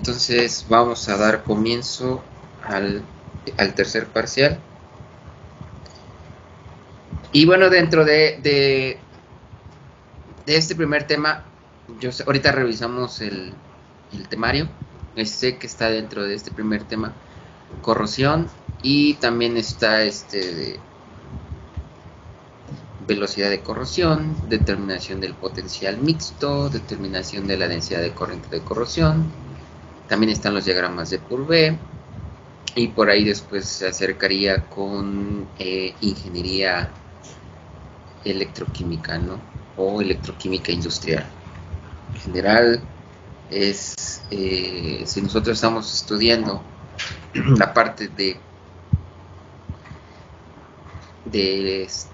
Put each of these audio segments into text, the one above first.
Entonces vamos a dar comienzo al tercer parcial. Y bueno, dentro de este primer tema, ahorita revisamos el temario. Sé que está dentro de este primer tema corrosión, y también está de velocidad de corrosión, determinación del potencial mixto, determinación de la densidad de corriente de corrosión. También están los diagramas de Purvé, y por ahí después se acercaría con ingeniería electroquímica, ¿no? O electroquímica industrial. En general es, si nosotros estamos estudiando la parte de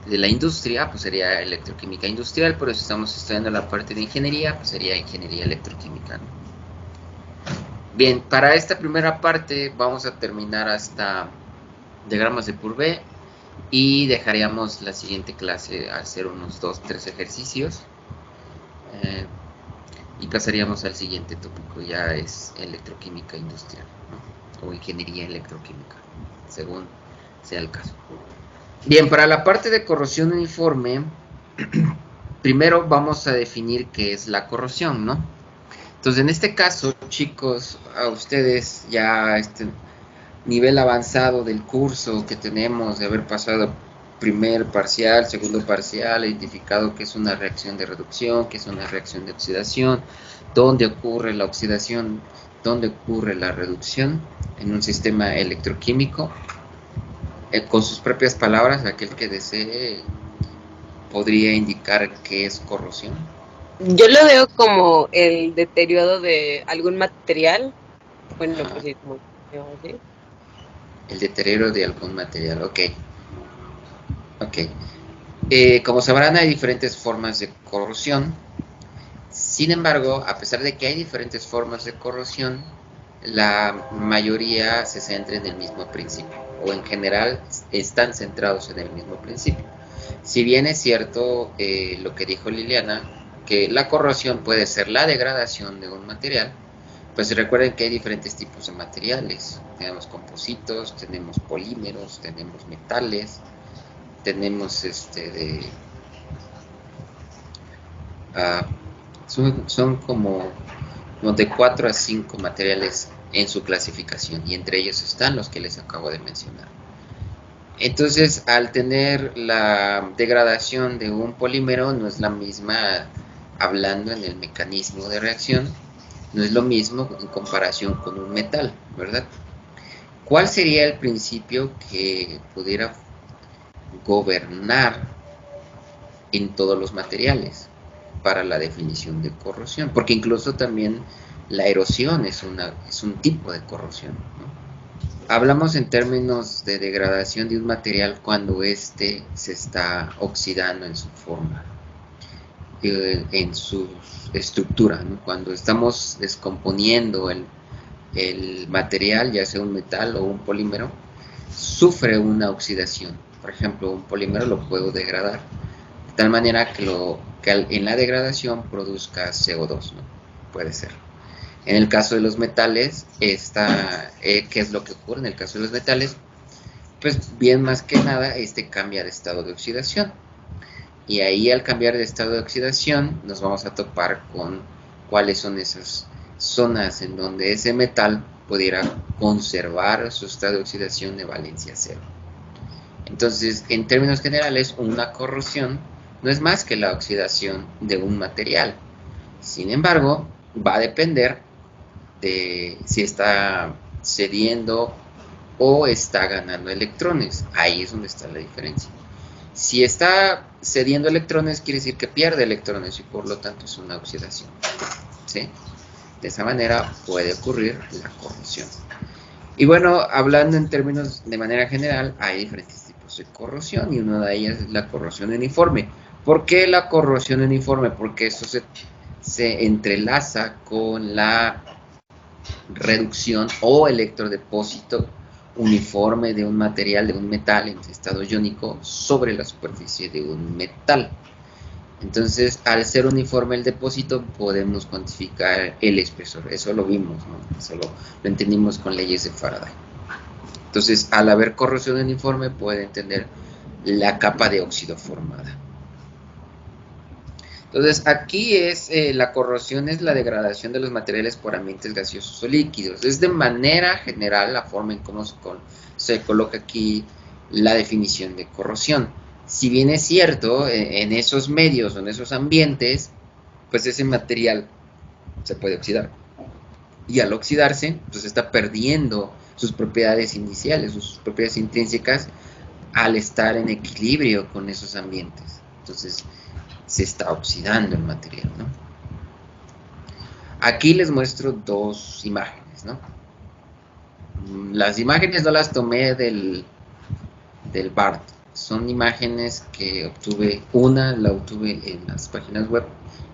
la industria, pues sería electroquímica industrial. Por eso estamos estudiando la parte de ingeniería, pues sería ingeniería electroquímica, ¿no? Bien, para esta primera parte vamos a terminar hasta diagramas de Purvé, y dejaríamos la siguiente clase a hacer unos 2-3 ejercicios, y pasaríamos al siguiente tópico. Ya es electroquímica industrial, ¿no? O ingeniería electroquímica, según sea el caso. Bien, para la parte de corrosión uniforme, primero vamos a definir qué es la corrosión, ¿no? Entonces, en este caso, chicos, a ustedes ya nivel avanzado del curso que tenemos, de haber pasado primer parcial, segundo parcial, identificado qué es una reacción de reducción, qué es una reacción de oxidación, dónde ocurre la oxidación, dónde ocurre la reducción en un sistema electroquímico. Con sus propias palabras, aquel que desee podría indicar qué es corrosión. Yo lo veo como el deterioro de algún material. Bueno, pues sí, como así. El deterioro de algún material, ok. Como sabrán, hay diferentes formas de corrosión. Sin embargo, a pesar de que hay diferentes formas de corrosión, la mayoría se centra en el mismo principio, o en general están centrados en el mismo principio. Si bien es cierto lo que dijo Liliana, que la corrosión puede ser la degradación de un material, pues recuerden que hay diferentes tipos de materiales. Tenemos compositos, tenemos polímeros, tenemos metales, tenemos son como de 4 a 5 materiales en su clasificación, y entre ellos están los que les acabo de mencionar. Entonces, al tener la degradación de un polímero, no es la misma, hablando en el mecanismo de reacción, no es lo mismo en comparación con un metal, ¿verdad? ¿Cuál sería el principio que pudiera gobernar en todos los materiales para la definición de corrosión? Porque incluso también la erosión es un tipo de corrosión, ¿no? Hablamos en términos de degradación de un material cuando se está oxidando en su forma, en su estructura, ¿no? Cuando estamos descomponiendo el material, ya sea un metal o un polímero, sufre una oxidación. Por ejemplo, un polímero lo puedo degradar de tal manera que en la degradación produzca CO2, ¿no? Puede ser. En el caso de los metales, ¿qué es lo que ocurre en el caso de los metales? Pues bien, más que nada, cambia de estado de oxidación. Y ahí, al cambiar de estado de oxidación, nos vamos a topar con cuáles son esas zonas en donde ese metal pudiera conservar su estado de oxidación de valencia cero. Entonces, en términos generales, una corrosión no es más que la oxidación de un material. Sin embargo, va a depender de si está cediendo o está ganando electrones. Ahí es donde está la diferencia. Si está cediendo electrones, quiere decir que pierde electrones, y por lo tanto es una oxidación, ¿sí? De esa manera puede ocurrir la corrosión. Y bueno, hablando en términos de manera general, hay diferentes tipos de corrosión, y una de ellas es la corrosión uniforme. ¿Por qué la corrosión uniforme? Porque eso se entrelaza con la reducción o electrodepósito uniforme de un material, de un metal en estado iónico, sobre la superficie de un metal. Entonces, al ser uniforme el depósito, podemos cuantificar el espesor. Eso lo vimos, ¿no? Eso lo entendimos con leyes de Faraday. Entonces, al haber corrosión uniforme, pueden tener la capa de óxido formada. Entonces, aquí es la corrosión es la degradación de los materiales por ambientes gaseosos o líquidos. Es de manera general la forma en cómo se coloca aquí la definición de corrosión. Si bien es cierto, en esos medios o en esos ambientes, pues ese material se puede oxidar. Y al oxidarse, pues está perdiendo sus propiedades iniciales, sus propiedades intrínsecas, al estar en equilibrio con esos ambientes. Entonces, se está oxidando el material, ¿no? Aquí les muestro dos imágenes, ¿no? Las imágenes no las tomé del BART. Son imágenes que obtuve, una la obtuve en las páginas web,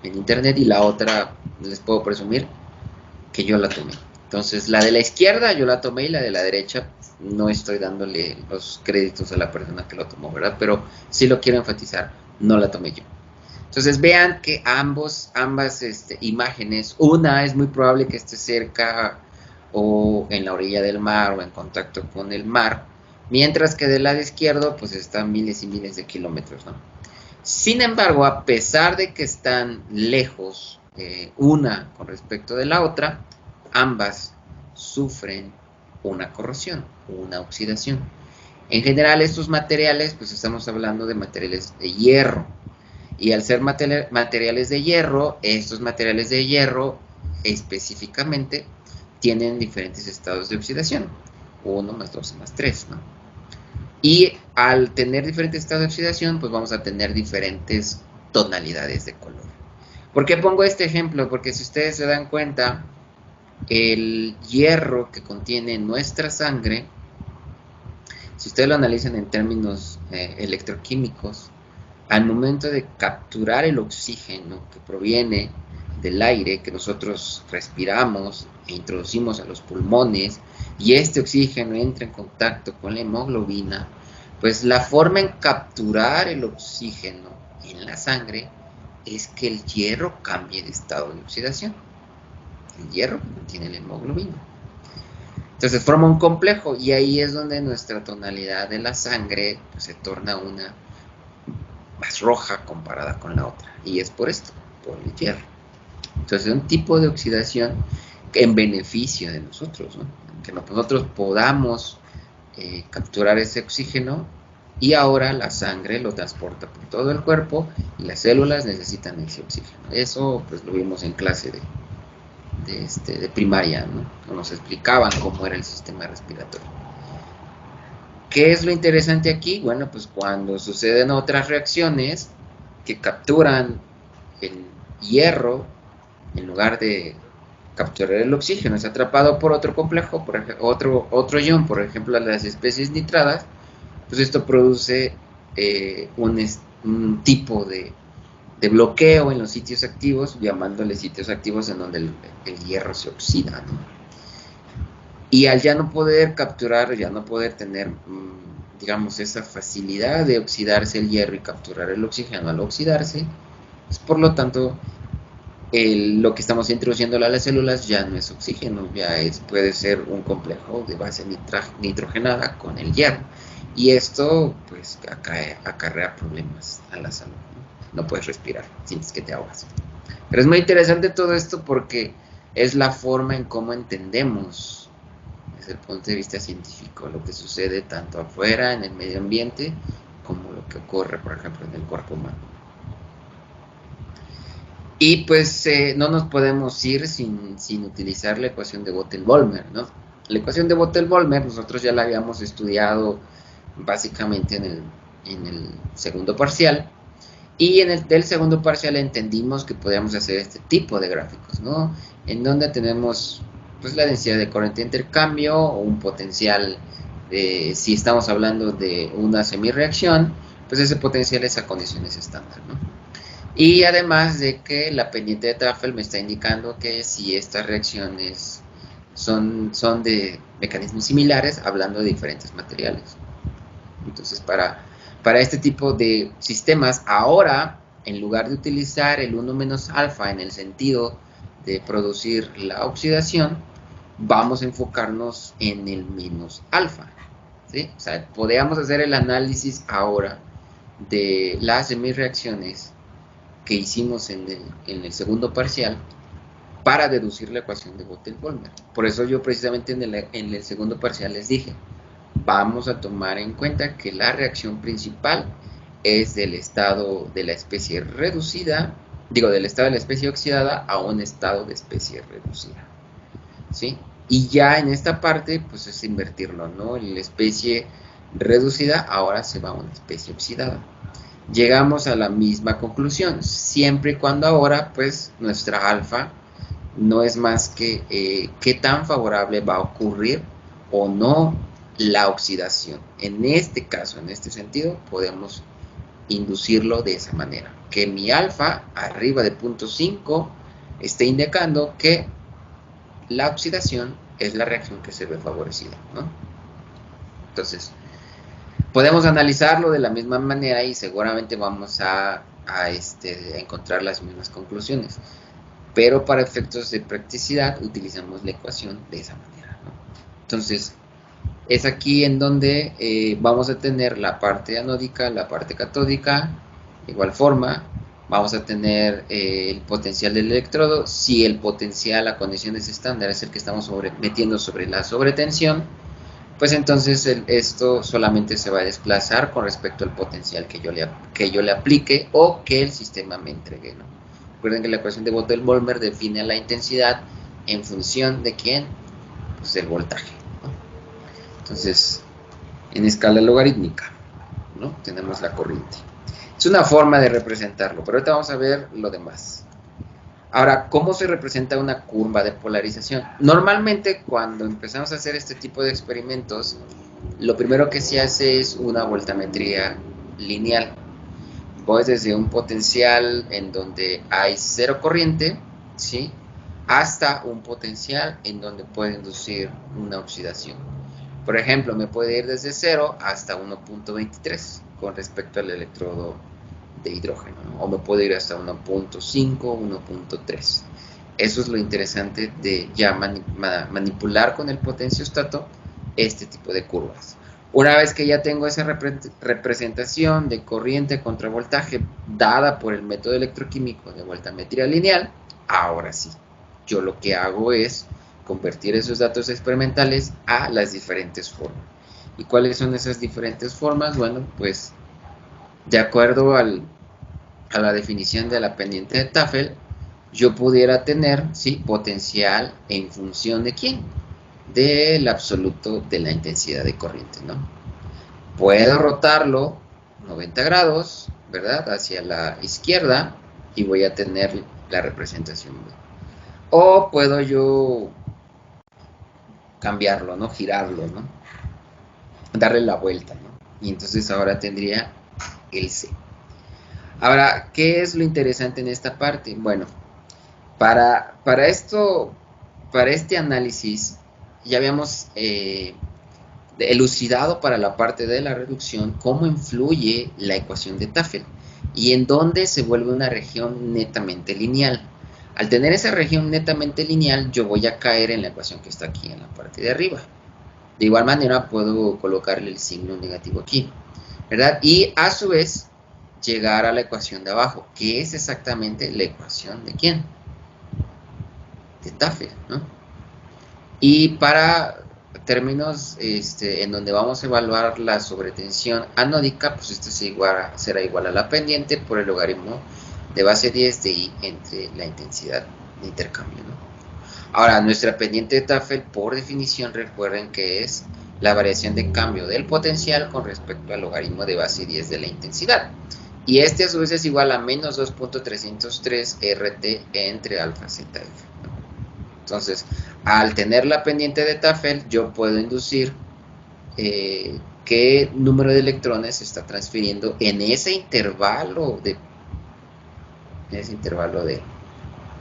en internet, y la otra les puedo presumir que yo la tomé. Entonces, la de la izquierda yo la tomé y la de la derecha no estoy dándole los créditos a la persona que lo tomó, ¿verdad? Pero sí lo quiero enfatizar, no la tomé yo. Entonces vean que ambas imágenes, una es muy probable que esté cerca o en la orilla del mar o en contacto con el mar, mientras que del lado izquierdo pues están miles y miles de kilómetros, ¿no? Sin embargo, a pesar de que están lejos una con respecto de la otra, ambas sufren una corrosión, una oxidación. En general estos materiales, pues estamos hablando de materiales de hierro. Y al ser materiales de hierro, estos materiales de hierro específicamente tienen diferentes estados de oxidación. 1 más 2 más 3, ¿no? Y al tener diferentes estados de oxidación, pues vamos a tener diferentes tonalidades de color. ¿Por qué pongo este ejemplo? Porque si ustedes se dan cuenta, el hierro que contiene nuestra sangre, si ustedes lo analizan en términos electroquímicos, al momento de capturar el oxígeno que proviene del aire que nosotros respiramos e introducimos a los pulmones, y este oxígeno entra en contacto con la hemoglobina, pues la forma en capturar el oxígeno en la sangre es que el hierro cambie de estado de oxidación. El hierro contiene la hemoglobina. Entonces forma un complejo, y ahí es donde nuestra tonalidad de la sangre pues, se torna una más roja comparada con la otra, y es por esto, por el hierro. Entonces es un tipo de oxidación en beneficio de nosotros, ¿no? Que nosotros podamos capturar ese oxígeno, y ahora la sangre lo transporta por todo el cuerpo y las células necesitan ese oxígeno. Eso pues lo vimos en clase de primaria, ¿no? Nos explicaban cómo era el sistema respiratorio. ¿Qué es lo interesante aquí? Bueno, pues cuando suceden otras reacciones que capturan el hierro, en lugar de capturar el oxígeno, es atrapado por otro complejo, por ejemplo, otro ion, por ejemplo, las especies nitradas, pues esto produce un tipo de bloqueo en los sitios activos, llamándole sitios activos en donde el hierro se oxida, ¿no? Y al ya no poder capturar, ya no poder tener, digamos, esa facilidad de oxidarse el hierro y capturar el oxígeno al oxidarse, pues por lo tanto, lo que estamos introduciendo a las células ya no es oxígeno, puede ser un complejo de base nitrogenada con el hierro. Y esto, pues, acarrea problemas a la salud, ¿no? No puedes respirar, sientes que te ahogas. Pero es muy interesante todo esto porque es la forma en cómo entendemos, desde el punto de vista científico, lo que sucede tanto afuera en el medio ambiente como lo que ocurre, por ejemplo, en el cuerpo humano. Y pues no nos podemos ir sin utilizar la ecuación de Bottle-Volmer, ¿no? La ecuación de Bottle-Volmer nosotros ya la habíamos estudiado básicamente en el segundo parcial, y en del segundo parcial entendimos que podíamos hacer este tipo de gráficos, ¿no? En donde tenemos pues la densidad de corriente de intercambio o un potencial, si estamos hablando de una semireacción, pues ese potencial es a condiciones estándar, ¿no? Y además de que la pendiente de Tafel me está indicando que si estas reacciones son de mecanismos similares, hablando de diferentes materiales. Entonces para este tipo de sistemas, ahora en lugar de utilizar el 1 menos alfa en el sentido de producir la oxidación, vamos a enfocarnos en el menos alfa, ¿sí? O sea, podríamos hacer el análisis ahora de las semireacciones que hicimos en el segundo parcial para deducir la ecuación de Bottle-Volmer. Por eso yo precisamente en el segundo parcial les dije, vamos a tomar en cuenta que la reacción principal es del estado de la especie reducida, del estado de la especie oxidada a un estado de especie reducida, ¿sí? Y ya en esta parte, pues es invertirlo, ¿no? La especie reducida ahora se va a una especie oxidada. Llegamos a la misma conclusión, siempre y cuando ahora, pues, nuestra alfa no es más que qué tan favorable va a ocurrir o no la oxidación. En este caso, en este sentido, podemos inducirlo de esa manera. Que mi alfa, arriba de 0.5, esté indicando que la oxidación es la reacción que se ve favorecida, ¿no? Entonces, podemos analizarlo de la misma manera y seguramente vamos a encontrar las mismas conclusiones. Pero para efectos de practicidad utilizamos la ecuación de esa manera, ¿no? Entonces, es aquí en donde vamos a tener la parte anódica, la parte catódica, de igual forma. Vamos a tener el potencial del electrodo. Si el potencial a condiciones estándar es el que estamos metiendo sobre la sobretensión, pues entonces esto solamente se va a desplazar con respecto al potencial que yo le aplique o que el sistema me entregue, ¿no? Recuerden que la ecuación de Bottle-Volmer define la intensidad en función de ¿quién? Pues del voltaje, ¿no? Entonces, en escala logarítmica, ¿no? Tenemos la corriente. Es una forma de representarlo, pero ahorita vamos a ver lo demás. Ahora, ¿cómo se representa una curva de polarización? Normalmente, cuando empezamos a hacer este tipo de experimentos, lo primero que se hace es una voltametría lineal. Voy desde un potencial en donde hay cero corriente, ¿sí?, hasta un potencial en donde puede inducir una oxidación. Por ejemplo, me puede ir desde 0 hasta 1.23 con respecto al electrodo de hidrógeno, ¿no? O me puede ir hasta 1.5, 1.3. Eso es lo interesante de ya manipular con el potenciostato este tipo de curvas. Una vez que ya tengo esa representación de corriente contra voltaje dada por el método electroquímico de voltametría lineal, ahora sí, yo lo que hago es convertir esos datos experimentales a las diferentes formas. ¿Y cuáles son esas diferentes formas? Bueno, pues de acuerdo a la definición de la pendiente de Tafel, yo pudiera tener, ¿sí?, potencial en función de ¿quién? Del absoluto de la intensidad de corriente, ¿no? Puedo rotarlo 90 grados, ¿verdad?, hacia la izquierda y voy a tener la representación. O puedo yo cambiarlo, ¿no?, girarlo, ¿no?, darle la vuelta, ¿no? Y entonces ahora tendría el C. Ahora, ¿qué es lo interesante en esta parte? Bueno, para este análisis ya habíamos elucidado para la parte de la reducción cómo influye la ecuación de Tafel y en dónde se vuelve una región netamente lineal. Al tener esa región netamente lineal, yo voy a caer en la ecuación que está aquí en la parte de arriba. De igual manera puedo colocarle el signo negativo aquí, ¿verdad? Y a su vez llegar a la ecuación de abajo, que es exactamente la ecuación de ¿quién? De Tafel, ¿no? Y para términos en donde vamos a evaluar la sobretensión anódica, pues esto será igual a la pendiente por el logaritmo de base 10 de I entre la intensidad de intercambio, ¿no? Ahora, nuestra pendiente de Tafel, por definición, recuerden que es la variación de cambio del potencial con respecto al logaritmo de base 10 de la intensidad. Y este a su vez es igual a menos 2.303 RT entre alfa ZF, ¿no? Entonces, al tener la pendiente de Tafel, yo puedo inducir qué número de electrones se está transfiriendo en ese intervalo de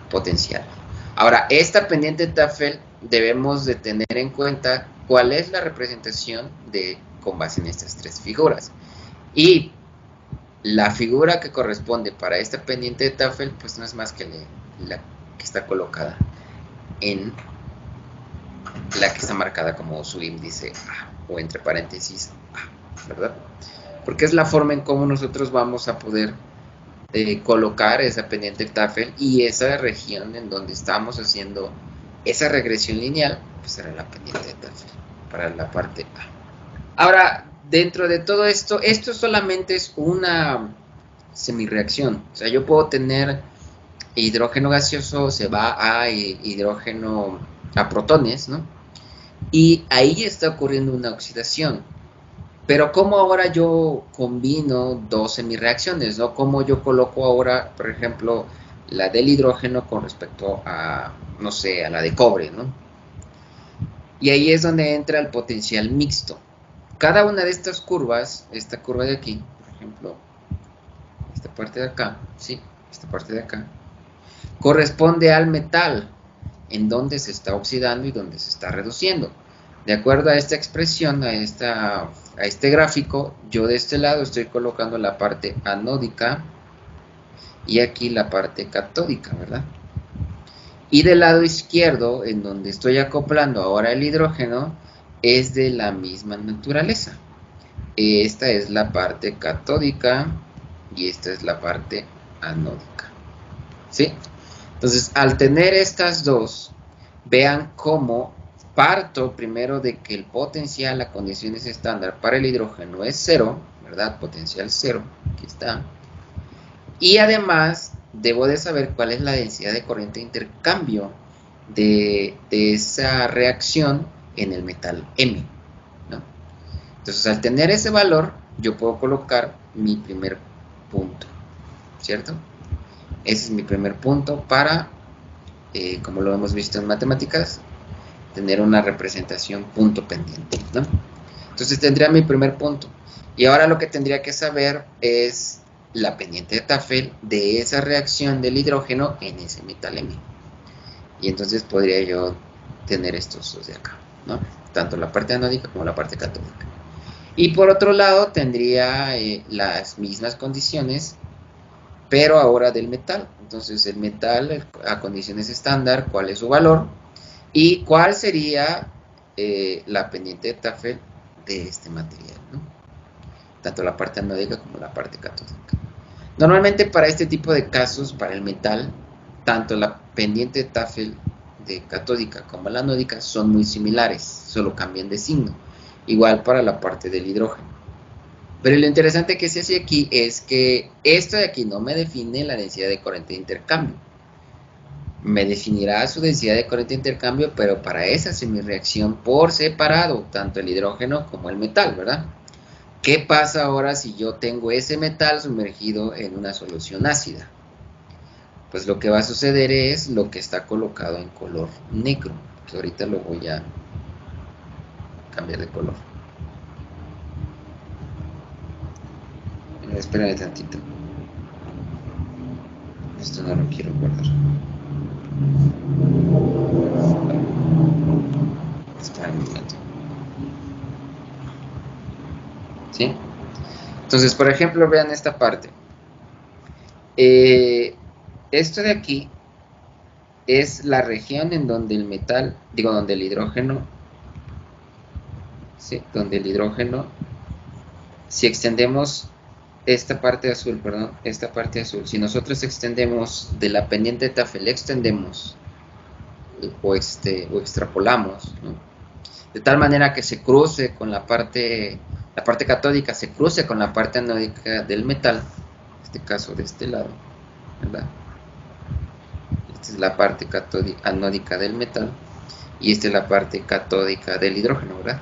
potencial. Ahora, esta pendiente de Tafel debemos de tener en cuenta cuál es la representación con base en estas tres figuras. Y la figura que corresponde para esta pendiente de Tafel, pues no es más que la que está colocada en la que está marcada como su índice A, o entre paréntesis A, ¿verdad? Porque es la forma en cómo nosotros vamos a poder colocar esa pendiente Tafel, y esa región en donde estamos haciendo esa regresión lineal, pues será la pendiente de Tafel para la parte A. Ahora, dentro de todo esto, esto solamente es una semirreacción. O sea, yo puedo tener hidrógeno gaseoso, se va a hidrógeno, a protones, ¿no? Y ahí está ocurriendo una oxidación. Pero ¿cómo ahora yo combino dos semirreacciones, ¿no? ¿Cómo yo coloco ahora, por ejemplo, la del hidrógeno con respecto a, no sé, a la de cobre, ¿no? Y ahí es donde entra el potencial mixto. Cada una de estas curvas, esta curva de aquí, por ejemplo, esta parte de acá, ¿sí? Esta parte de acá, corresponde al metal, en donde se está oxidando y donde se está reduciendo. De acuerdo a esta expresión, a este gráfico, yo de este lado estoy colocando la parte anódica y aquí la parte catódica, ¿verdad? Y del lado izquierdo, en donde estoy acoplando ahora el hidrógeno, es de la misma naturaleza. Esta es la parte catódica y esta es la parte anódica, ¿sí? Entonces, al tener estas dos, vean cómo parto primero de que el potencial a condiciones estándar para el hidrógeno es 0, ¿verdad? Potencial 0, aquí está. Y además, debo de saber cuál es la densidad de corriente de intercambio de esa reacción en el metal M, ¿no? Entonces, al tener ese valor, yo puedo colocar mi primer punto, ¿cierto? Ese es mi primer punto para, como lo hemos visto en matemáticas, tener una representación punto pendiente, ¿no? Entonces tendría mi primer punto. Y ahora lo que tendría que saber es la pendiente de Tafel de esa reacción del hidrógeno en ese metal M. Y entonces podría yo tener estos dos de acá, ¿no? Tanto la parte anódica como la parte catódica. Y por otro lado tendría las mismas condiciones, pero ahora del metal. Entonces el metal a condiciones estándar, ¿cuál es su valor? ¿Y cuál sería la pendiente de Tafel de este material, ¿no? Tanto la parte anódica como la parte catódica. Normalmente para este tipo de casos, para el metal, tanto la pendiente de Tafel de catódica como la anódica son muy similares, solo cambian de signo. Igual para la parte del hidrógeno. Pero lo interesante que se hace aquí es que esto de aquí no me define la densidad de corriente de intercambio. Me definirá su densidad de corriente de intercambio, pero para esa semirreacción por separado, tanto el hidrógeno como el metal, ¿verdad? ¿Qué pasa ahora si yo tengo ese metal sumergido en una solución ácida? Pues lo que va a suceder es lo que está colocado en color negro. Pues ahorita lo voy a cambiar de color. Espérame tantito. Esto no lo quiero guardar. Espera un momento. ¿Sí? Entonces, por ejemplo, vean esta parte. Esto de aquí es la región en donde el metal, donde el hidrógeno, ¿sí? Donde el hidrógeno, si extendemos esta parte azul, si nosotros extendemos de la pendiente de Tafel, extendemos o extrapolamos, ¿no? De tal manera que se cruce con la parte catódica, se cruce con la parte anódica del metal, en este caso de este lado, ¿verdad? Esta es la parte anódica del metal y esta es la parte catódica del hidrógeno, ¿verdad?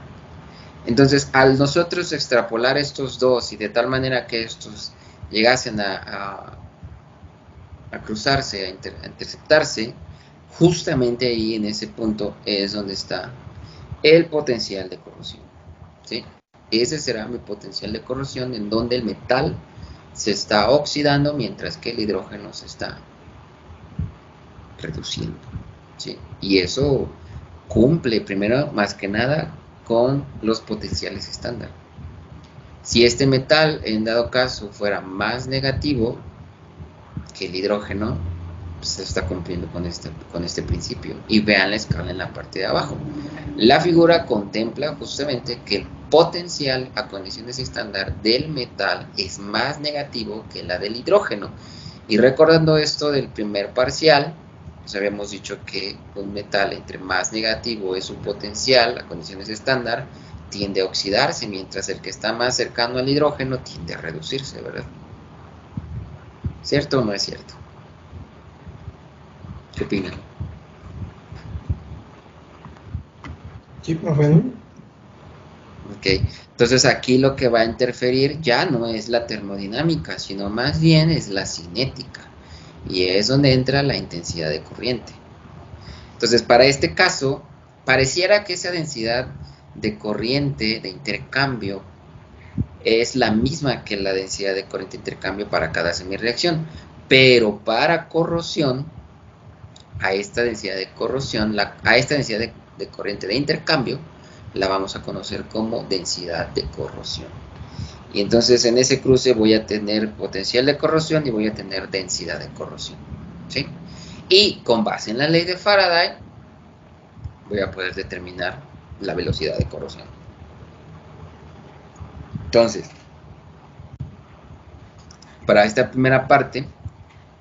Entonces, al nosotros extrapolar estos dos y de tal manera que estos llegasen a cruzarse, a interceptarse, justamente ahí en ese punto es donde está el potencial de corrosión, ¿sí? Ese será mi potencial de corrosión, en donde el metal se está oxidando mientras que el hidrógeno se está reduciendo, ¿sí? Y eso cumple, primero, más que nada, con los potenciales estándar. Si este metal, en dado caso, fuera más negativo que el hidrógeno, pues se está cumpliendo con este principio. Y vean la escala en la parte de abajo. La figura contempla justamente que el potencial a condiciones estándar del metal es más negativo que la del hidrógeno. Y recordando esto del primer parcial, pues habíamos dicho que un metal entre más negativo es su potencial a condiciones estándar, tiende a oxidarse, mientras el que está más cercano al hidrógeno tiende a reducirse, ¿verdad? ¿Cierto o no es cierto? ¿Qué opinan? Sí, profe, ¿no? Ok, entonces aquí lo que va a interferir ya no es la termodinámica, sino más bien es la cinética. Y es donde entra la intensidad de corriente. Entonces, para este caso, pareciera que esa densidad de corriente de intercambio es la misma que la densidad de corriente de intercambio para cada semireacción. Pero para corrosión, a esta densidad de corrosión, a esta densidad de corriente de intercambio, la vamos a conocer como densidad de corrosión. Y entonces en ese cruce voy a tener potencial de corrosión y voy a tener densidad de corrosión, ¿sí? Y con base en la ley de Faraday, voy a poder determinar la velocidad de corrosión. Entonces, para esta primera parte,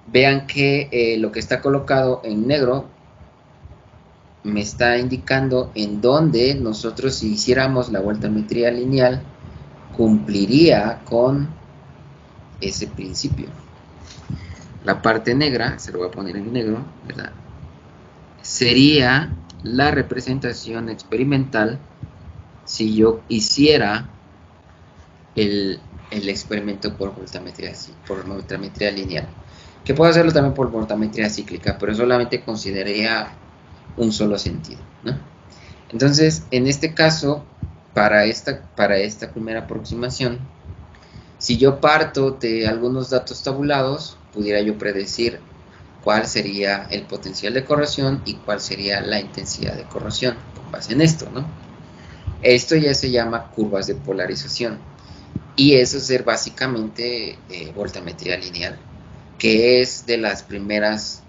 vean que lo que está colocado en negro me está indicando en dónde nosotros, si hiciéramos la voltametría lineal, cumpliría con ese principio. La parte negra, se lo voy a poner en negro, ¿verdad? Sería la representación experimental si yo hiciera el experimento por voltametría lineal. Que puedo hacerlo también por voltametría cíclica, pero solamente consideraría un solo sentido, ¿no? Entonces, en este caso, para esta primera aproximación, si yo parto de algunos datos tabulados, pudiera yo predecir cuál sería el potencial de corrosión y cuál sería la intensidad de corrosión, con base en esto, ¿no? Esto ya se llama curvas de polarización, y eso es ser básicamente voltametría lineal, que es de las primeras,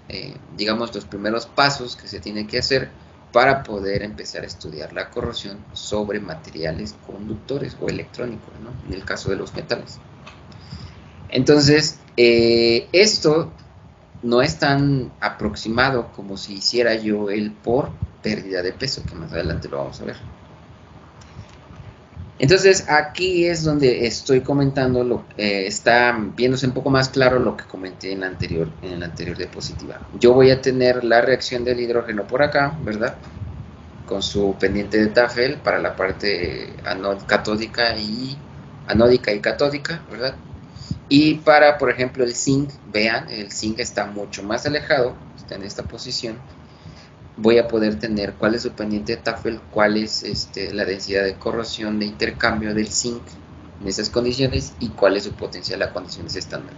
digamos, los primeros pasos que se tiene que hacer para poder empezar a estudiar la corrosión sobre materiales conductores o electrónicos, ¿no? En el caso de los metales. Entonces, esto no es tan aproximado como si hiciera yo el por pérdida de peso, que más adelante lo vamos a ver. Entonces, aquí es donde estoy comentando, está viéndose un poco más claro lo que comenté en la anterior diapositiva. Yo voy a tener la reacción del hidrógeno por acá, ¿verdad? Con su pendiente de Tafel para la parte anódica y catódica, ¿verdad? Y para, por ejemplo, el zinc, vean, el zinc está mucho más alejado, está en esta posición. Voy a poder tener cuál es su pendiente de Tafel, cuál es la densidad de corrosión de intercambio del zinc en esas condiciones y cuál es su potencial a condiciones estándar.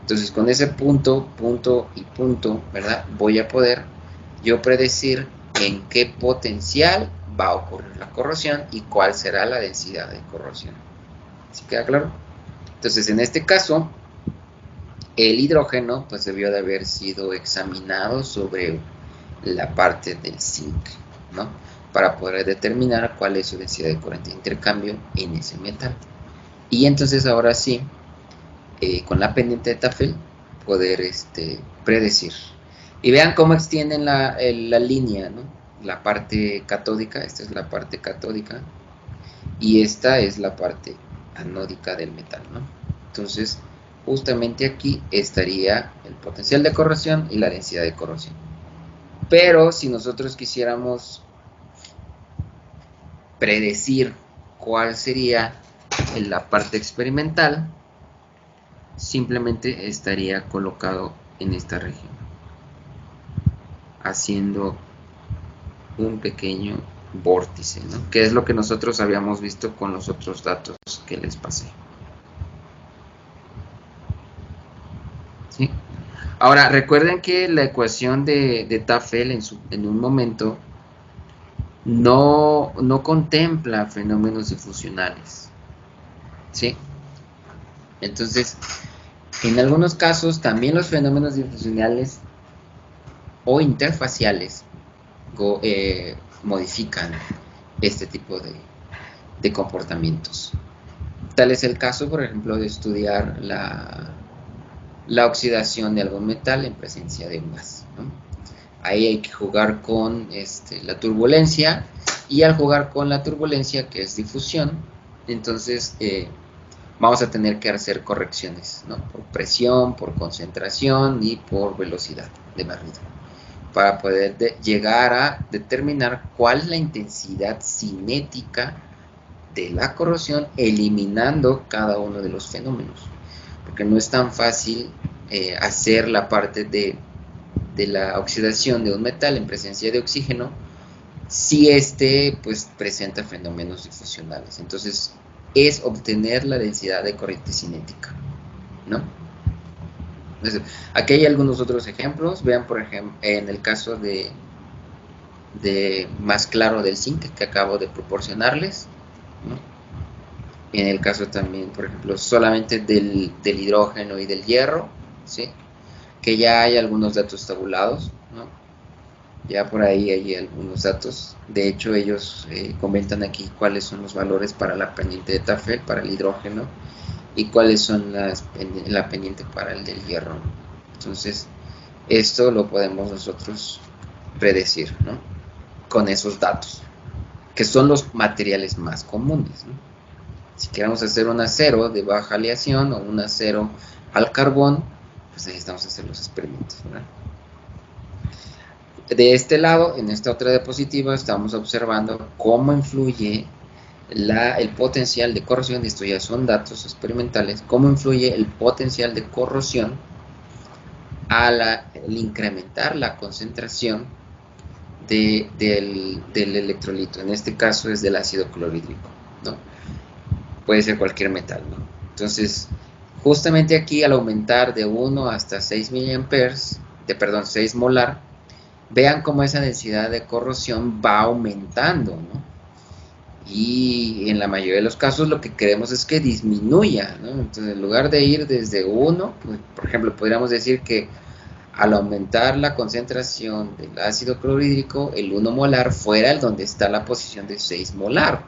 Entonces, con ese punto y punto, ¿verdad? Voy a poder yo predecir en qué potencial va a ocurrir la corrosión y cuál será la densidad de corrosión. ¿Sí queda claro? Entonces, en este caso, el hidrógeno pues debió de haber sido examinado sobre la parte del zinc, ¿no? Para poder determinar cuál es su densidad de corriente de intercambio en ese metal. Y entonces ahora sí, con la pendiente de Tafel, poder predecir. Y vean cómo extienden la línea, ¿no? La parte catódica, esta es la parte catódica, y esta es la parte anódica del metal, ¿no? Entonces, justamente aquí estaría el potencial de corrosión y la densidad de corrosión. Pero si nosotros quisiéramos predecir cuál sería en la parte experimental, simplemente estaría colocado en esta región, haciendo un pequeño vórtice, ¿no? Que es lo que nosotros habíamos visto con los otros datos que les pasé. ¿Sí? Ahora, recuerden que la ecuación de Tafel en un momento no contempla fenómenos difusionales. ¿sí? Entonces, en algunos casos también los fenómenos difusionales o interfaciales modifican este tipo de comportamientos. Tal es el caso, por ejemplo, de estudiar la oxidación de algún metal en presencia de un gas, ¿no? Ahí hay que jugar con la turbulencia, y al jugar con la turbulencia, que es difusión, entonces vamos a tener que hacer correcciones, ¿no? Por presión, por concentración y por velocidad de barrido, para poder llegar a determinar cuál es la intensidad cinética de la corrosión, eliminando cada uno de los fenómenos, porque no es tan fácil hacer la parte de la oxidación de un metal en presencia de oxígeno si pues presenta fenómenos difusionales. Entonces es obtener la densidad de corriente cinética, ¿no? Entonces, aquí hay algunos otros ejemplos. Vean, por ejemplo, en el caso de más claro del zinc que acabo de proporcionarles, ¿no? En el caso también, por ejemplo, solamente del hidrógeno y del hierro, ¿sí? Que ya hay algunos datos tabulados, ¿no? Ya por ahí hay algunos datos. De hecho, ellos comentan aquí cuáles son los valores para la pendiente de Tafel, para el hidrógeno, y cuáles son la pendiente para el del hierro. Entonces, esto lo podemos nosotros predecir, ¿no? Con esos datos, que son los materiales más comunes, ¿no? Si queremos hacer un acero de baja aleación o un acero al carbón, pues necesitamos hacer los experimentos, ¿verdad? De este lado, en esta otra diapositiva, estamos observando cómo influye el potencial de corrosión. Esto ya son datos experimentales. Cómo influye el potencial de corrosión al incrementar la concentración del electrolito. En este caso es del ácido clorhídrico, ¿no? Puede ser cualquier metal, ¿no? Entonces, justamente aquí, al aumentar de 1 hasta 6 miliamperes, 6 molar, vean cómo esa densidad de corrosión va aumentando, ¿no? Y en la mayoría de los casos lo que queremos es que disminuya, ¿no? Entonces, en lugar de ir desde 1, pues, por ejemplo, podríamos decir que al aumentar la concentración del ácido clorhídrico, el 1 molar fuera el donde está la posición de 6 molar.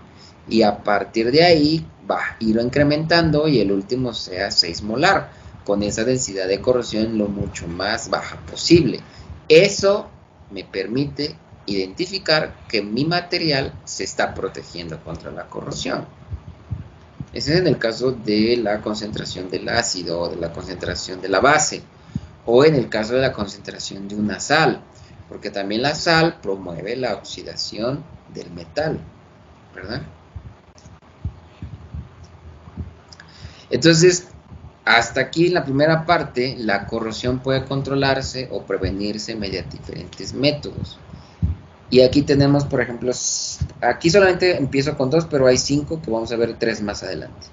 Y a partir de ahí va a ir incrementando y el último sea 6 molar, con esa densidad de corrosión lo mucho más baja posible. Eso me permite identificar que mi material se está protegiendo contra la corrosión. Ese es en el caso de la concentración del ácido o de la concentración de la base, o en el caso de la concentración de una sal, porque también la sal promueve la oxidación del metal, ¿verdad? Entonces, hasta aquí en la primera parte, la corrosión puede controlarse o prevenirse mediante diferentes métodos. Y aquí tenemos, por ejemplo, aquí solamente empiezo con 2, pero hay 5 que vamos a ver 3 más adelante.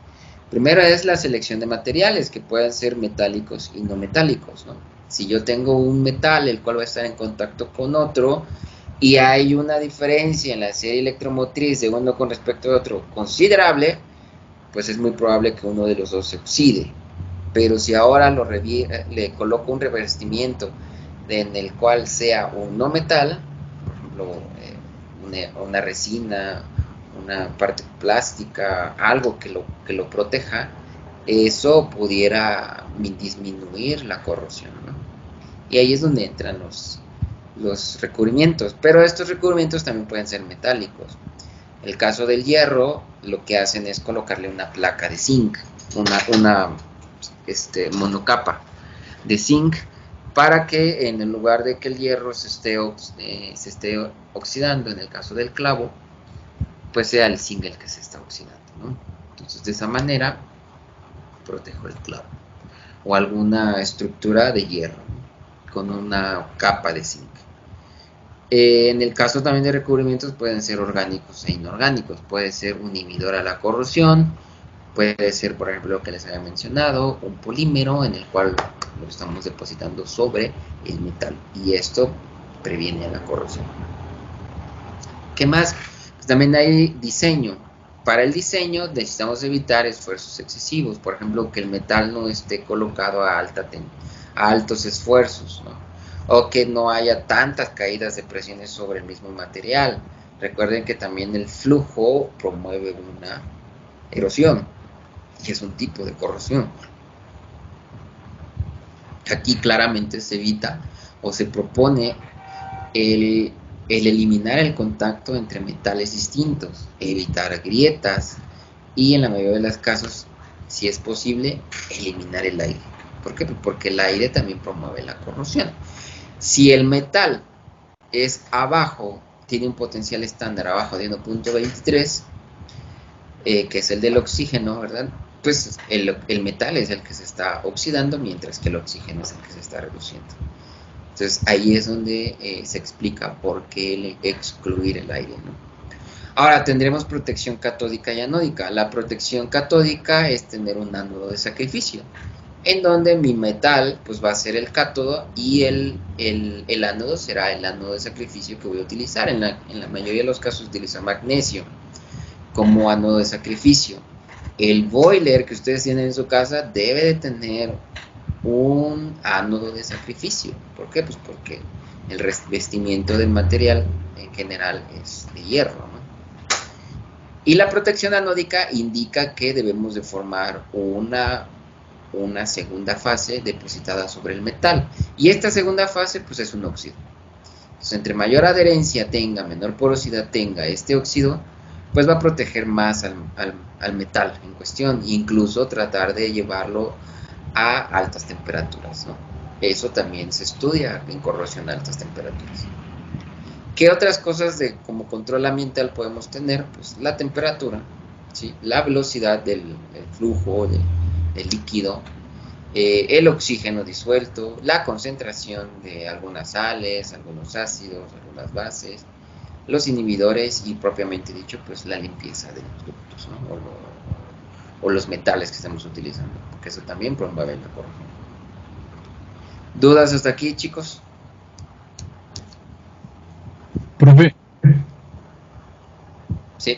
Primero es la selección de materiales, que pueden ser metálicos y no metálicos, ¿no? Si yo tengo un metal, el cual va a estar en contacto con otro, y hay una diferencia en la serie electromotriz de uno con respecto a otro considerable, pues es muy probable que uno de los dos se oxide. Pero si ahora le coloco un revestimiento en el cual sea un no metal, por ejemplo, una resina, una parte plástica, algo que lo proteja, eso pudiera disminuir la corrosión, ¿no? Y ahí es donde entran los recubrimientos, pero estos recubrimientos también pueden ser metálicos. En el caso del hierro, lo que hacen es colocarle una placa de zinc, una monocapa de zinc, para que en el lugar de que el hierro se esté oxidando, en el caso del clavo, pues sea el zinc el que se está oxidando, ¿no? Entonces, de esa manera protejo el clavo o alguna estructura de hierro, ¿no? Con una capa de zinc. En el caso también de recubrimientos, pueden ser orgánicos e inorgánicos. Puede ser un inhibidor a la corrosión, puede ser, por ejemplo, lo que les había mencionado, un polímero en el cual lo estamos depositando sobre el metal, y esto previene a la corrosión. ¿Qué más? Pues también hay diseño. para el diseño necesitamos evitar esfuerzos excesivos, por ejemplo, que el metal no esté colocado a altos esfuerzos, ¿no? O que no haya tantas caídas de presiones sobre el mismo material. Recuerden que también el flujo promueve una erosión y es un tipo de corrosión. Aquí claramente se evita o se propone el eliminar el contacto entre metales distintos, evitar grietas y en la mayoría de los casos, si es posible, eliminar el aire. ¿Por qué? Porque el aire también promueve la corrosión. Si el metal es abajo, tiene un potencial estándar abajo de 1.23, que es el del oxígeno, ¿verdad? Pues el metal es el que se está oxidando, mientras que el oxígeno es el que se está reduciendo. Entonces ahí es donde se explica por qué excluir el aire, ¿no? Ahora tendremos protección catódica y anódica. La protección catódica es tener un ánodo de sacrificio, en donde mi metal pues va a ser el cátodo y el ánodo será el ánodo de sacrificio que voy a utilizar. En la mayoría de los casos utilizo magnesio como ánodo de sacrificio. El boiler que ustedes tienen en su casa debe de tener un ánodo de sacrificio. ¿Por qué? Pues porque el revestimiento del material en general es de hierro, ¿no? Y la protección anódica indica que debemos de formar una segunda fase depositada sobre el metal. Y esta segunda fase pues es un óxido. Entonces, entre mayor adherencia tenga, menor porosidad tenga este óxido, pues va a proteger más al metal en cuestión, e incluso tratar de llevarlo a altas temperaturas, ¿no? Eso también se estudia en corrosión a altas temperaturas. ¿Qué otras cosas como control ambiental podemos tener? Pues la temperatura, ¿sí? La velocidad del flujo del líquido, el oxígeno disuelto, la concentración de algunas sales, algunos ácidos, algunas bases, los inhibidores y propiamente dicho, pues la limpieza de los ductos, ¿no? O los metales que estamos utilizando, porque eso también promueve la corrosión. ¿Dudas hasta aquí, chicos? Profe, Sí.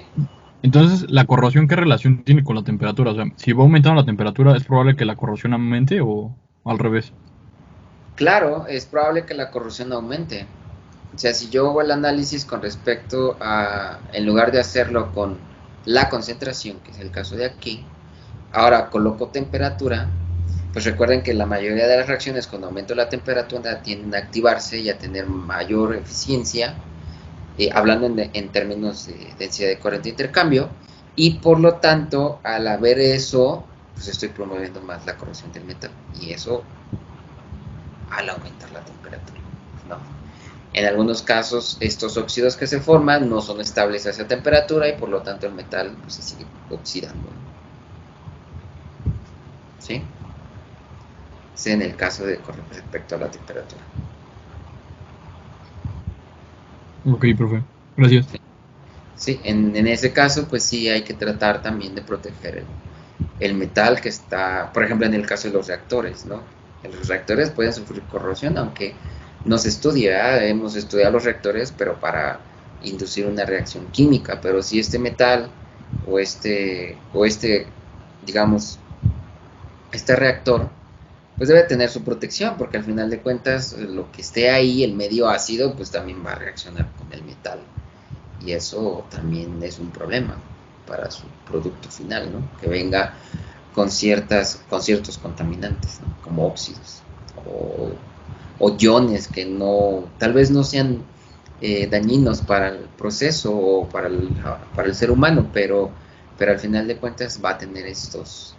entonces, ¿la corrosión qué relación tiene con la temperatura? O sea, si va aumentando la temperatura, ¿es probable que la corrosión aumente o al revés? Claro, es probable que la corrosión aumente. O sea, si yo hago el análisis con respecto a, en lugar de hacerlo con la concentración, que es el caso de aquí, ahora coloco temperatura, pues recuerden que la mayoría de las reacciones cuando aumento la temperatura tienden a activarse y a tener mayor eficiencia, hablando en términos de densidad de corriente de intercambio, y por lo tanto, al haber eso, pues estoy promoviendo más la corrosión del metal, y eso al aumentar la temperatura, ¿no? En algunos casos, estos óxidos que se forman no son estables a esa temperatura y por lo tanto el metal pues, se sigue oxidando, ¿sí? Es en el caso con respecto a la temperatura. Ok, profe. Gracias. Sí, en ese caso, pues sí hay que tratar también de proteger el metal que está, por ejemplo, en el caso de los reactores, ¿no? Los reactores pueden sufrir corrosión, aunque no se estudia, hemos estudiado los reactores, pero para inducir una reacción química, pero si este metal o digamos, este reactor, pues debe tener su protección, porque al final de cuentas lo que esté ahí, el medio ácido, pues también va a reaccionar con el metal, y eso también es un problema para su producto final, ¿no? Que venga con ciertos contaminantes, ¿no? Como óxidos o iones que tal vez no sean dañinos para el proceso o para el ser humano, pero al final de cuentas va a tener estos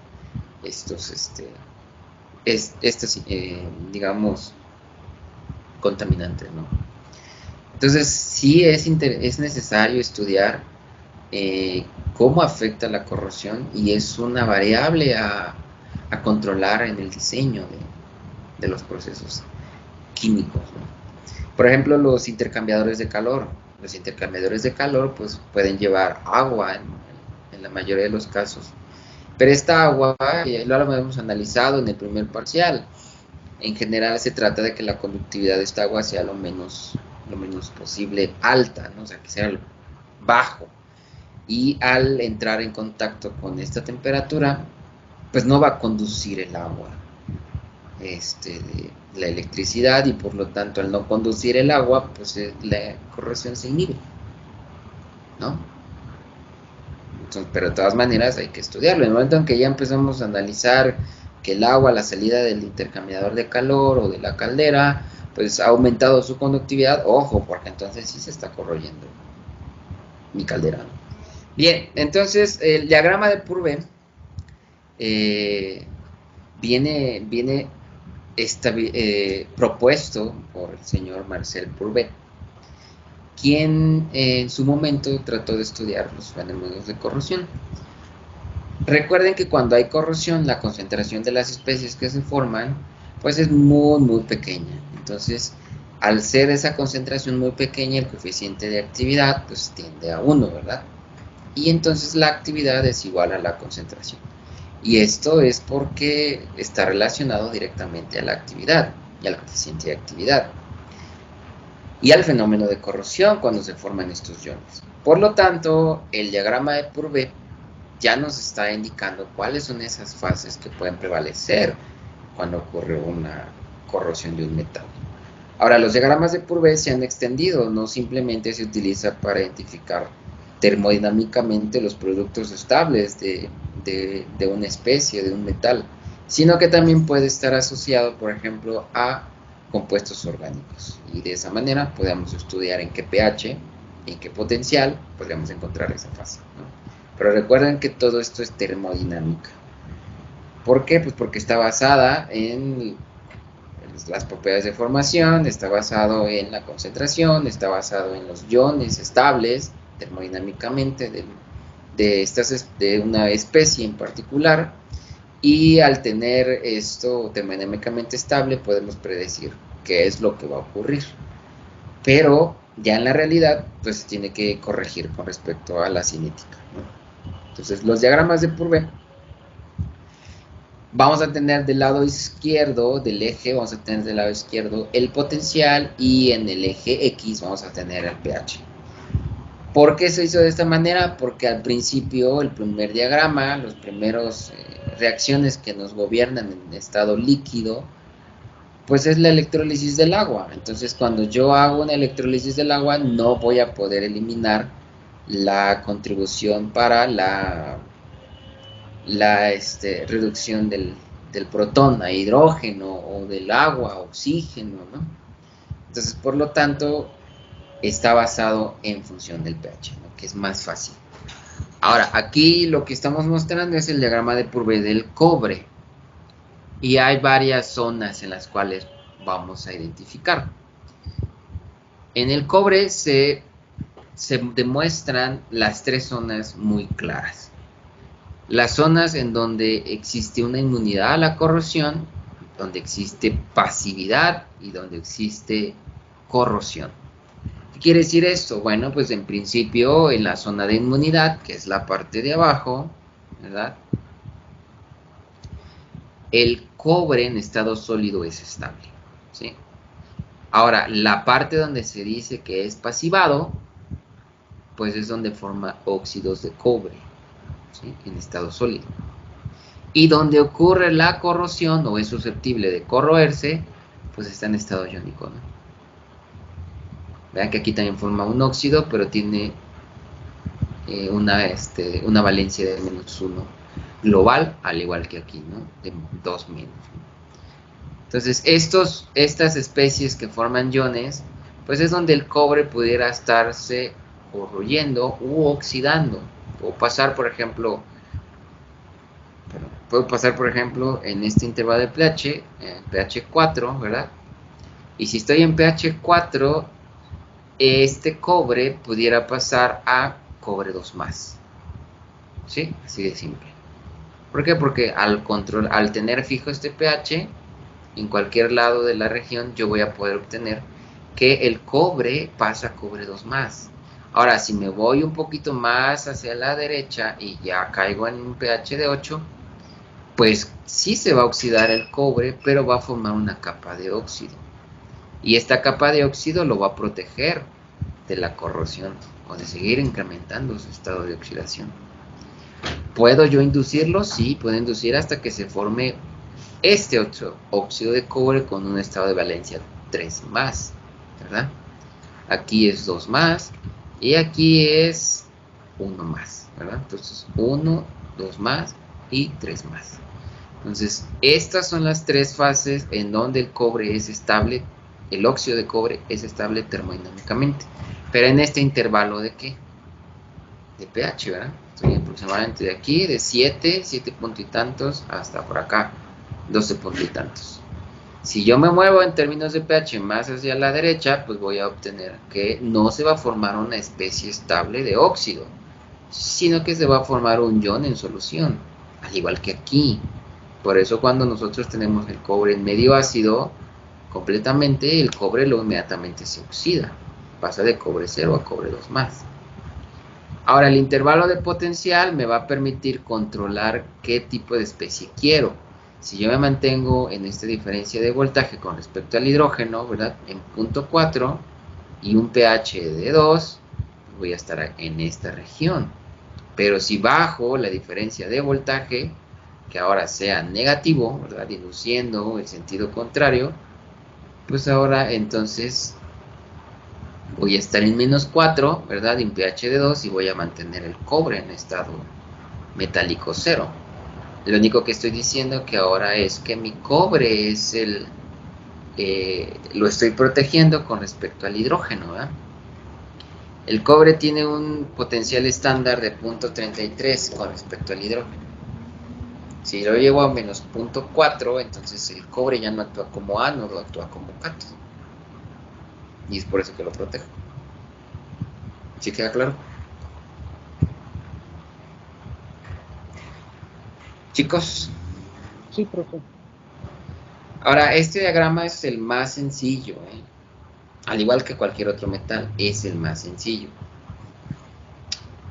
digamos, contaminantes, ¿no? Entonces sí es necesario estudiar cómo afecta la corrosión y es una variable a controlar en el diseño de los procesos químicos, ¿no? Por ejemplo, los intercambiadores de calor. Los intercambiadores de calor pues pueden llevar agua en la mayoría de los casos. Pero esta agua, lo hemos analizado en el primer parcial, en general se trata de que la conductividad de esta agua sea lo menos posible alta, ¿no? O sea, que sea bajo. y al entrar en contacto con esta temperatura, pues no va a conducir el agua de la electricidad, y por lo tanto al no conducir el agua, pues la corrosión se inhibe, ¿no? Entonces, pero de todas maneras hay que estudiarlo. En el momento en que ya empezamos a analizar que el agua, la salida del intercambiador de calor o de la caldera, pues ha aumentado su conductividad, ojo, porque entonces sí se está corroyendo mi caldera, ¿no? Bien, entonces el diagrama de Purvé viene propuesto por el señor Marcel Purvé, quien en su momento trató de estudiar los fenómenos de corrosión. Recuerden que cuando hay corrosión, la concentración de las especies que se forman, pues es muy, muy pequeña. Entonces, al ser esa concentración muy pequeña, el coeficiente de actividad, pues tiende a 1, ¿verdad? Y entonces la actividad es igual a la concentración. Y esto es porque está relacionado directamente a la actividad y al coeficiente de actividad y al fenómeno de corrosión cuando se forman estos iones. Por lo tanto, el diagrama de Purvé ya nos está indicando cuáles son esas fases que pueden prevalecer cuando ocurre una corrosión de un metal. Ahora, los diagramas de Purvé se han extendido, no simplemente se utiliza para identificar termodinámicamente los productos estables de una especie, de un metal, sino que también puede estar asociado, por ejemplo, a compuestos orgánicos, y de esa manera podemos estudiar en qué pH, en qué potencial podríamos encontrar esa fase, ¿no? Pero recuerden que todo esto es termodinámica. ¿Por qué? Pues porque está basada en las propiedades de formación, está basado en la concentración, está basado en los iones estables termodinámicamente de una especie en particular, y al tener esto termodinámicamente estable podemos predecir qué es lo que va a ocurrir, pero ya en la realidad pues se tiene que corregir con respecto a la cinética, ¿no? Entonces los diagramas de Purvé, vamos a tener del lado izquierdo del eje, vamos a tener del lado izquierdo el potencial, y en el eje X vamos a tener el pH. ¿Por qué se hizo de esta manera? Porque al principio, el primer diagrama, los primeros reacciones que nos gobiernan en estado líquido, pues es la electrólisis del agua. Entonces, cuando yo hago una electrólisis del agua, no voy a poder eliminar la contribución para la reducción del protón a hidrógeno, o del agua a oxígeno, ¿no? Entonces, por lo tanto, está basado en función del pH, ¿no? Que es más fácil. Ahora, aquí lo que estamos mostrando es el diagrama de Purvé del cobre, y hay varias zonas en las cuales vamos a identificar. En el cobre se demuestran las tres zonas muy claras. Las zonas en donde existe una inmunidad a la corrosión, donde existe pasividad y donde existe corrosión. ¿Qué quiere decir esto? Bueno, pues en principio en la zona de inmunidad, que es la parte de abajo, ¿verdad? El cobre en estado sólido es estable, ¿sí? Ahora, la parte donde se dice que es pasivado, pues es donde forma óxidos de cobre, ¿sí? En estado sólido. Y donde ocurre la corrosión o es susceptible de corroerse, pues está en estado iónico, ¿no? Vean que aquí también forma un óxido, pero tiene una valencia de -1 global, al igual que aquí, ¿no? De 2 menos, ¿no? Entonces, estas especies que forman iones, pues es donde el cobre pudiera estarse corroyendo u oxidando. Puedo pasar, por ejemplo, en este intervalo de pH, pH 4, ¿verdad? Y si estoy en pH 4, este cobre pudiera pasar a cobre 2+, ¿sí? Así de simple. ¿Por qué? Porque al tener fijo este pH, en cualquier lado de la región yo voy a poder obtener que el cobre pasa a cobre 2+. Ahora, si me voy un poquito más hacia la derecha y ya caigo en un pH de 8, pues sí se va a oxidar el cobre, pero va a formar una capa de óxido. Y esta capa de óxido lo va a proteger de la corrosión o de seguir incrementando su estado de oxidación. ¿Puedo yo inducirlo? Sí, puedo inducir hasta que se forme este óxido de cobre con un estado de valencia 3 más, ¿verdad? Aquí es 2 más y aquí es 1 más, ¿verdad? Entonces 1, 2 más y 3 más. Entonces estas son las tres fases en donde el cobre es estable, el óxido de cobre es estable termodinámicamente. Pero en este intervalo de ¿qué? De pH, ¿verdad? Estoy aproximadamente de aquí, de 7 punto y tantos, hasta por acá, 12 punto y tantos. Si yo me muevo en términos de pH más hacia la derecha, pues voy a obtener que no se va a formar una especie estable de óxido, sino que se va a formar un ion en solución, al igual que aquí. Por eso cuando nosotros tenemos el cobre en medio ácido, completamente el cobre lo inmediatamente se oxida, pasa de cobre 0 a cobre 2 más. Ahora el intervalo de potencial me va a permitir controlar qué tipo de especie quiero. Si yo me mantengo en esta diferencia de voltaje con respecto al hidrógeno, ¿verdad? En punto 4 y un pH de 2, voy a estar en esta región. Pero si bajo la diferencia de voltaje, que ahora sea negativo, ¿verdad? Induciendo el sentido contrario, pues ahora entonces voy a estar en menos 4, ¿verdad? En pH de 2 y voy a mantener el cobre en estado metálico 0. Lo único que estoy diciendo que ahora es que mi cobre es lo estoy protegiendo con respecto al hidrógeno, ¿verdad? El cobre tiene un potencial estándar de 0.33 con respecto al hidrógeno. Si lo llevo a menos 0.4, entonces el cobre ya no actúa como ánodo, actúa como cátodo. Y es por eso que lo protejo. ¿Sí queda claro? Chicos. Sí, profe. Ahora, este diagrama es el más sencillo, ¿eh? Al igual que cualquier otro metal, es el más sencillo.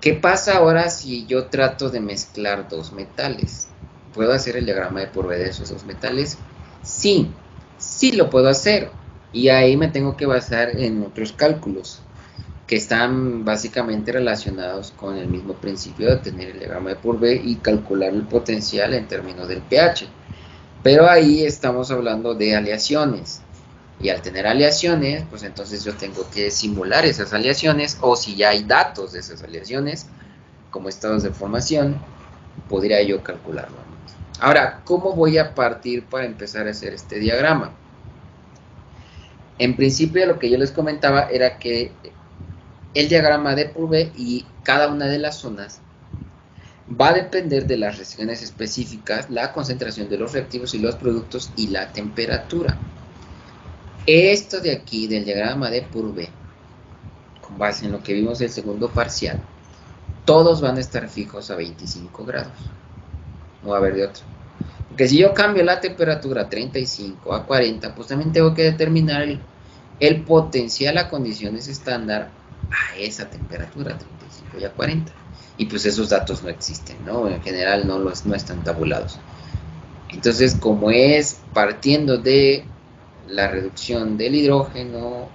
¿Qué pasa ahora si yo trato de mezclar dos metales? ¿Puedo hacer el diagrama de Purvé de esos dos metales? Sí, sí lo puedo hacer. Y ahí me tengo que basar en otros cálculos que están básicamente relacionados con el mismo principio de tener el diagrama de Purvé y calcular el potencial en términos del pH. Pero ahí estamos hablando de aleaciones. Y al tener aleaciones, pues entonces yo tengo que simular esas aleaciones, o si ya hay datos de esas aleaciones, como estados de formación, podría yo calcularlo. Ahora, ¿cómo voy a partir para empezar a hacer este diagrama? En principio, lo que yo les comentaba era que el diagrama de Purvé y cada una de las zonas va a depender de las reacciones específicas, la concentración de los reactivos y los productos y la temperatura. Esto de aquí, del diagrama de Purvé, con base en lo que vimos del segundo parcial, todos van a estar fijos a 25 grados. No va a haber de otro. Porque si yo cambio la temperatura a 35 a 40, pues también tengo que determinar el potencial a condiciones estándar a esa temperatura, 35 y a 40. Y pues esos datos no existen, ¿no? En general no están tabulados. Entonces, como es partiendo de la reducción del hidrógeno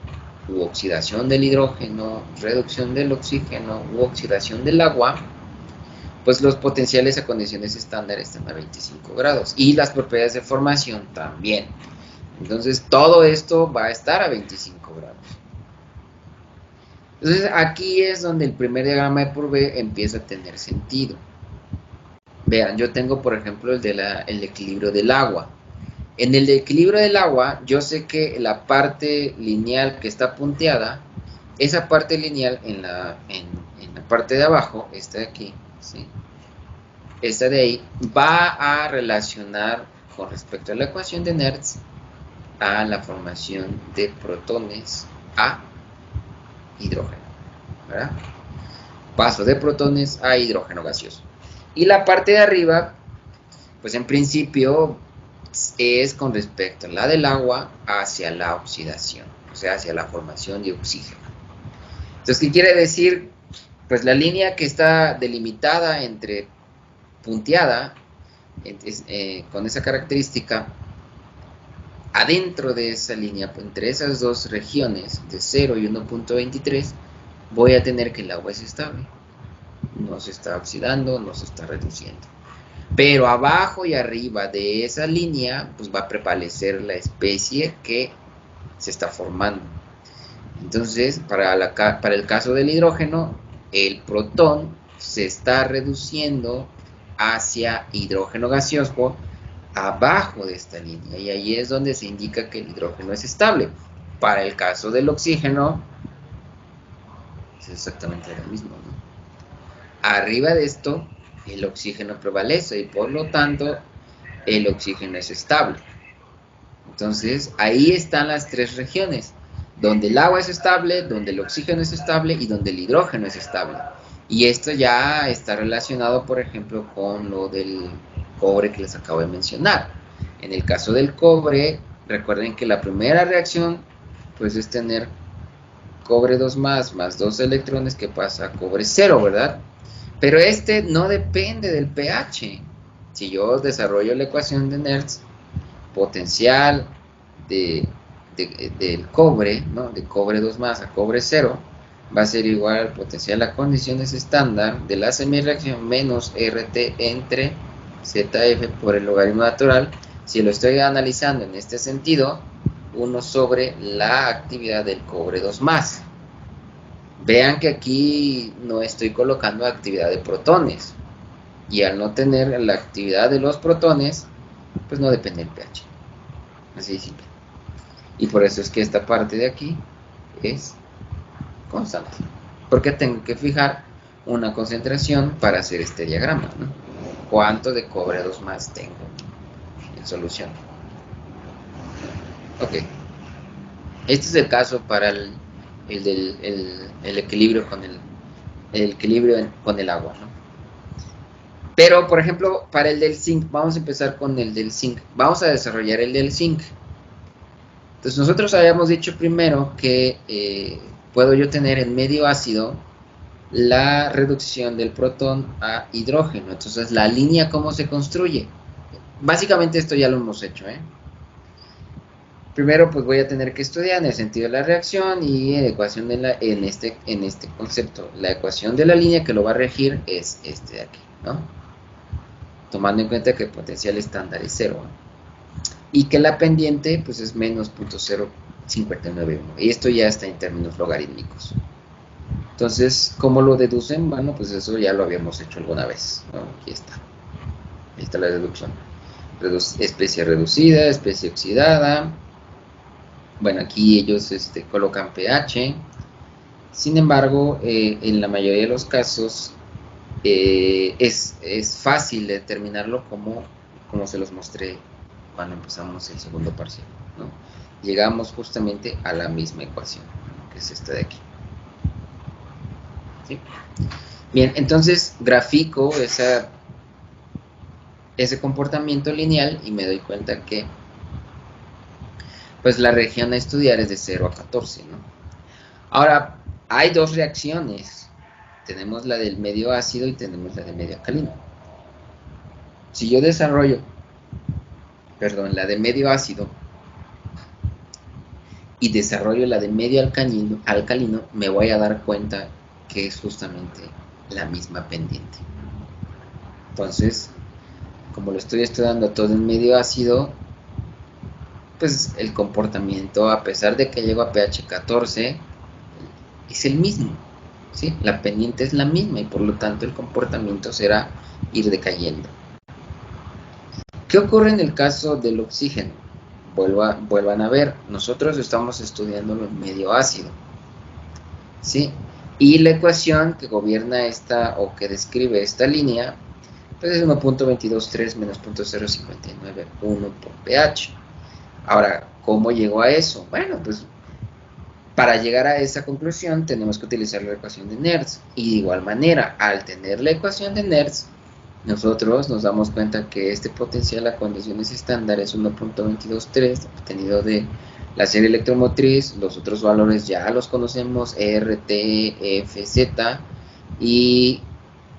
u oxidación del hidrógeno, reducción del oxígeno u oxidación del agua, pues los potenciales a condiciones estándar están a 25 grados y las propiedades de formación también. Entonces todo esto va a estar a 25 grados. Entonces aquí es donde el primer diagrama de Purvé empieza a tener sentido. Vean, yo tengo por ejemplo el equilibrio del agua. En el equilibrio del agua, yo sé que la parte lineal que está punteada, esa parte lineal en la parte de abajo, esta de aquí, ¿sí? Esta de ahí, va a relacionar con respecto a la ecuación de Nernst a la formación de protones a hidrógeno, ¿verdad? Paso de protones a hidrógeno gaseoso. Y la parte de arriba, pues en principio es con respecto a la del agua hacia la oxidación, o sea, hacia la formación de oxígeno. Entonces, ¿qué quiere decir? Pues la línea que está delimitada entre punteada, con esa característica, adentro de esa línea, entre esas dos regiones de 0 y 1.23, voy a tener que el agua es estable. No se está oxidando, no se está reduciendo. Pero abajo y arriba de esa línea, pues va a prevalecer la especie que se está formando. Entonces, para el caso del hidrógeno, el protón se está reduciendo hacia hidrógeno gaseoso abajo de esta línea. Y ahí es donde se indica que el hidrógeno es estable. Para el caso del oxígeno, es exactamente lo mismo, ¿no? Arriba de esto, el oxígeno prevalece y por lo tanto, el oxígeno es estable. Entonces, ahí están las tres regiones, donde el agua es estable, donde el oxígeno es estable y donde el hidrógeno es estable. Y esto ya está relacionado, por ejemplo, con lo del cobre que les acabo de mencionar. En el caso del cobre, recuerden que la primera reacción pues es tener cobre 2 más 2 electrones que pasa a cobre 0, ¿verdad? Pero este no depende del pH. Si yo desarrollo la ecuación de Nernst, potencial del cobre, ¿no? De cobre 2 más a cobre 0, va a ser igual al potencial a condiciones estándar de la semireacción menos RT entre ZF por el logaritmo natural. Si lo estoy analizando en este sentido, 1 sobre la actividad del cobre 2 más. Vean que aquí no estoy colocando actividad de protones. Y al no tener la actividad de los protones, pues no depende del pH. Así de simple. Y por eso es que esta parte de aquí es constante. Porque tengo que fijar una concentración para hacer este diagrama, ¿no? ¿Cuánto de cobre 2 más tengo en solución? Ok. Este es el caso para el equilibrio con el equilibrio con el agua, ¿no? Pero, por ejemplo, para el del zinc, vamos a empezar con el del zinc. Vamos a desarrollar el del zinc. Entonces, nosotros habíamos dicho primero que puedo yo tener en medio ácido la reducción del protón a hidrógeno. Entonces, la línea, ¿cómo se construye? Básicamente esto ya lo hemos hecho, ¿eh? Primero, pues voy a tener que estudiar en el sentido de la reacción y en ecuación en este concepto. La ecuación de la línea que lo va a regir es este de aquí, ¿no? Tomando en cuenta que el potencial estándar es 0, ¿no? Y que la pendiente pues es menos 0.0591. Y esto ya está en términos logarítmicos. Entonces, ¿cómo lo deducen? Bueno, pues eso ya lo habíamos hecho alguna vez, ¿no? Aquí está. Ahí está la deducción. Especie reducida, especie oxidada. Bueno, aquí ellos colocan pH. Sin embargo, en la mayoría de los casos es fácil determinarlo como se los mostré cuando empezamos el segundo parcial, ¿no? Llegamos justamente a la misma ecuación, ¿no? Que es esta de aquí. ¿Sí? Bien, entonces grafico ese comportamiento lineal y me doy cuenta que pues la región a estudiar es de 0 a 14, ¿no? Ahora, hay dos reacciones. Tenemos la del medio ácido y tenemos la de medio alcalino. Si yo desarrollo, la de medio ácido y desarrollo la de medio alcalino, me voy a dar cuenta que es justamente la misma pendiente. Entonces, como lo estoy estudiando todo en medio ácido, pues el comportamiento, a pesar de que llego a pH 14, es el mismo, ¿sí? La pendiente es la misma y por lo tanto el comportamiento será ir decayendo. ¿Qué ocurre en el caso del oxígeno? Vuelvan a ver, nosotros estamos estudiándolo en medio ácido, ¿sí? Y la ecuación que gobierna esta o que describe esta línea pues es 1.223 menos 0.0591 por pH. Ahora, ¿cómo llegó a eso? Bueno, pues para llegar a esa conclusión tenemos que utilizar la ecuación de Nernst. Y de igual manera, al tener la ecuación de Nernst, nosotros nos damos cuenta que este potencial a condiciones estándar es 1.223 obtenido de la serie electromotriz. Los otros valores ya los conocemos, RT, F, Z. Y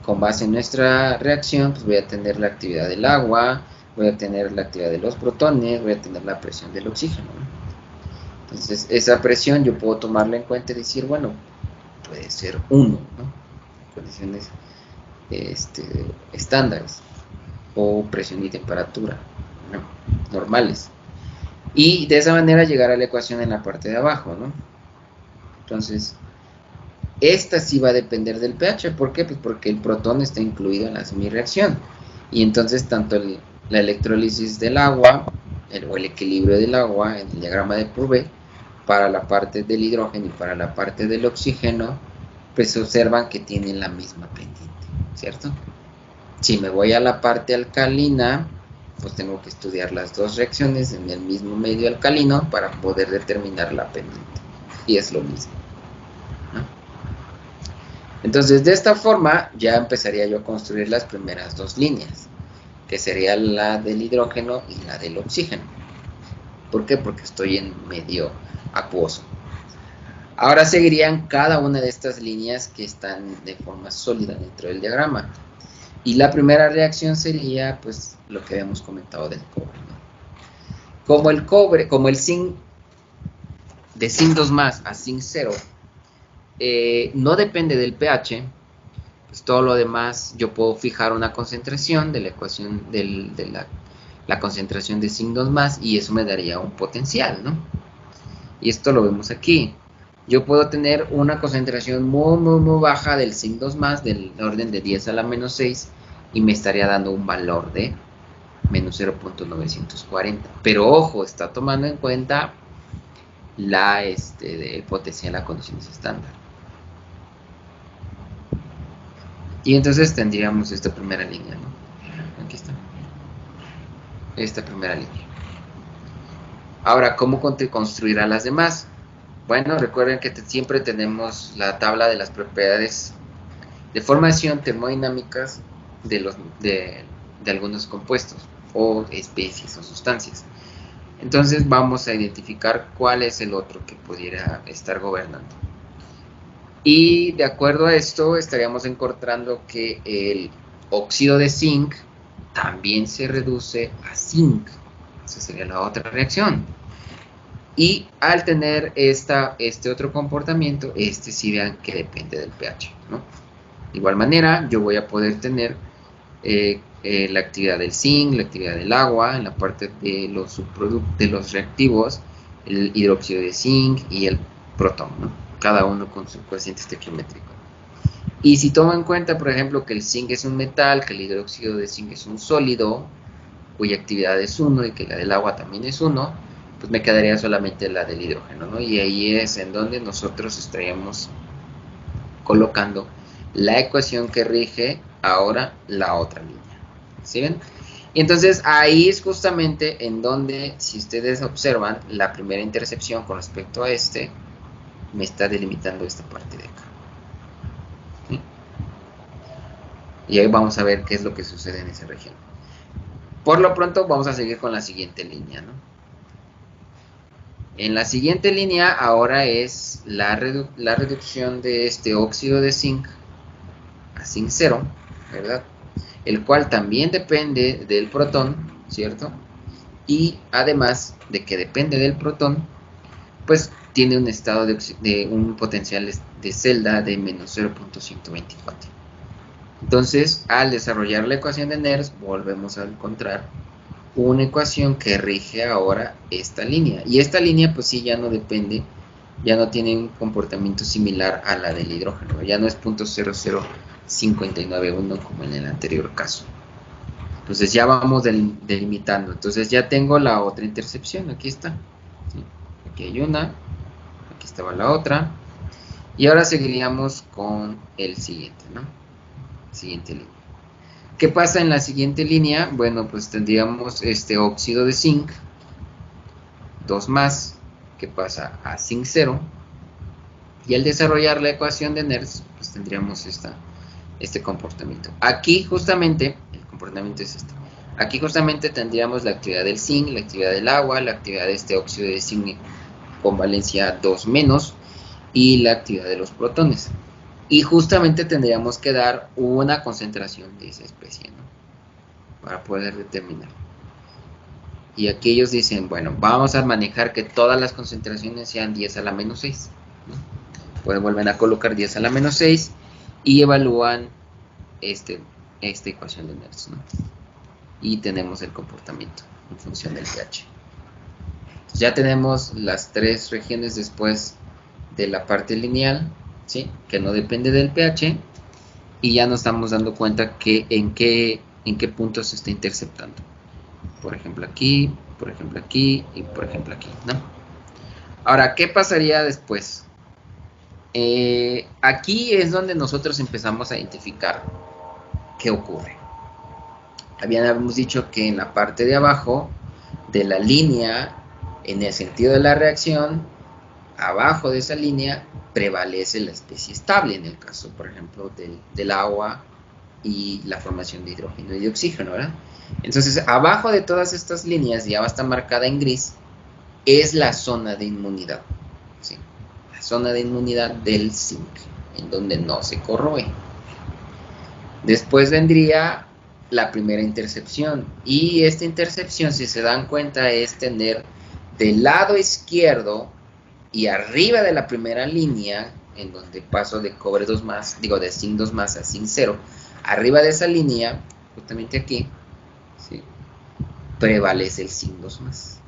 con base en nuestra reacción, pues voy a tener la actividad del agua, voy a tener la actividad de los protones, voy a tener la presión del oxígeno, ¿no? Entonces, esa presión yo puedo tomarla en cuenta y decir, bueno, puede ser 1, ¿no? Condiciones estándares, o presión y temperatura, ¿no? Normales. Y de esa manera llegar a la ecuación en la parte de abajo, ¿no? Entonces, esta sí va a depender del pH. ¿Por qué? Pues porque el protón está incluido en la semireacción. Y entonces tanto la electrólisis del agua, o el equilibrio del agua en el diagrama de Purvé, para la parte del hidrógeno y para la parte del oxígeno, pues se observan que tienen la misma pendiente, ¿cierto? Si me voy a la parte alcalina, pues tengo que estudiar las dos reacciones en el mismo medio alcalino para poder determinar la pendiente. Y es lo mismo, ¿no? Entonces, de esta forma, ya empezaría yo a construir las primeras dos líneas, que sería la del hidrógeno y la del oxígeno. ¿Por qué? Porque estoy en medio acuoso. Ahora seguirían cada una de estas líneas que están de forma sólida dentro del diagrama. Y la primera reacción sería, pues, lo que habíamos comentado del cobre, ¿no? Como el zinc, de zinc 2 más a zinc 0, no depende del pH, pues todo lo demás yo puedo fijar una concentración de la ecuación de la concentración de zinc 2 más, y eso me daría un potencial, ¿no? Y esto lo vemos aquí. Yo puedo tener una concentración muy baja del zinc 2 más, del orden de 10 a la menos 6, y me estaría dando un valor de menos 0.940. Pero ojo, está tomando en cuenta el potencial a condiciones estándar. Y entonces tendríamos esta primera línea, ¿no? Aquí está. Esta primera línea. Ahora, ¿cómo construirá las demás? Bueno, recuerden que siempre tenemos la tabla de las propiedades de formación termodinámicas de algunos compuestos o especies o sustancias. Entonces vamos a identificar cuál es el otro que pudiera estar gobernando. Y de acuerdo a esto estaríamos encontrando que el óxido de zinc también se reduce a zinc. Esa sería la otra reacción. Y al tener este otro comportamiento, sí vean que depende del pH, ¿no? De igual manera, yo voy a poder tener la actividad del zinc, la actividad del agua, en la parte de los subproductos, de los reactivos, el hidróxido de zinc y el protón, ¿no? Cada uno con su coeficiente estequiométrico. Y si tomo en cuenta, por ejemplo, que el zinc es un metal, que el hidróxido de zinc es un sólido, cuya actividad es 1 y que la del agua también es 1, pues me quedaría solamente la del hidrógeno, ¿no? Y ahí es en donde nosotros estaríamos colocando la ecuación que rige ahora la otra línea. ¿Sí ven? Y entonces ahí es justamente en donde, si ustedes observan, la primera intercepción con respecto a me está delimitando esta parte de acá. ¿Sí? Y ahí vamos a ver qué es lo que sucede en esa región. Por lo pronto vamos a seguir con la siguiente línea, ¿no? En la siguiente línea ahora es la reducción de este óxido de zinc a zinc 0, ¿verdad? El cual también depende del protón, ¿cierto? Y además de que depende del protón, pues tiene un estado de un potencial de celda de menos 0.124. Entonces, al desarrollar la ecuación de Nernst, volvemos a encontrar una ecuación que rige ahora esta línea. Y esta línea, pues sí, ya no depende, ya no tiene un comportamiento similar a la del hidrógeno. Ya no es 0.00591 como en el anterior caso. Entonces ya vamos delimitando. Entonces ya tengo la otra intercepción. Aquí está. ¿Sí? Aquí hay una. Aquí estaba la otra. Y ahora seguiríamos con el siguiente, ¿no? Siguiente línea. ¿Qué pasa en la siguiente línea? Bueno, pues tendríamos este óxido de zinc 2 más, que pasa a zinc 0, y al desarrollar la ecuación de Nernst, pues tendríamos este comportamiento. Aquí justamente, el comportamiento es este. Aquí justamente tendríamos la actividad del zinc, la actividad del agua, la actividad de este óxido de zinc con valencia 2 menos, y la actividad de los protones. Y justamente tendríamos que dar una concentración de esa especie, ¿no? Para poder determinar. Y aquí ellos dicen, bueno, vamos a manejar que todas las concentraciones sean 10 a la menos 6, ¿no? Después vuelven a colocar 10 a la menos 6 y evalúan esta ecuación de Nernst, ¿no? Y tenemos el comportamiento en función del pH. Entonces ya tenemos las tres regiones después de la parte lineal, ¿sí? Que no depende del pH, y ya nos estamos dando cuenta que en qué punto se está interceptando. Por ejemplo aquí, por ejemplo aquí y por ejemplo aquí, ¿no? Ahora, ¿qué pasaría después? Aquí es donde nosotros empezamos a identificar qué ocurre. Habíamos dicho que en la parte de abajo de la línea, en el sentido de la reacción, abajo de esa línea prevalece la especie estable, en el caso, por ejemplo, del agua y la formación de hidrógeno y de oxígeno, ¿verdad? Entonces, abajo de todas estas líneas, ya va a estar marcada en gris, es la zona de inmunidad, ¿sí? La zona de inmunidad del zinc, en donde no se corroe. Después vendría la primera intercepción, y esta intercepción, si se dan cuenta, es tener del lado izquierdo y arriba de la primera línea, en donde paso de cobre 2 más, de zinc 2 más a zinc 0, arriba de esa línea, justamente aquí, ¿sí?, prevalece el zinc 2 más.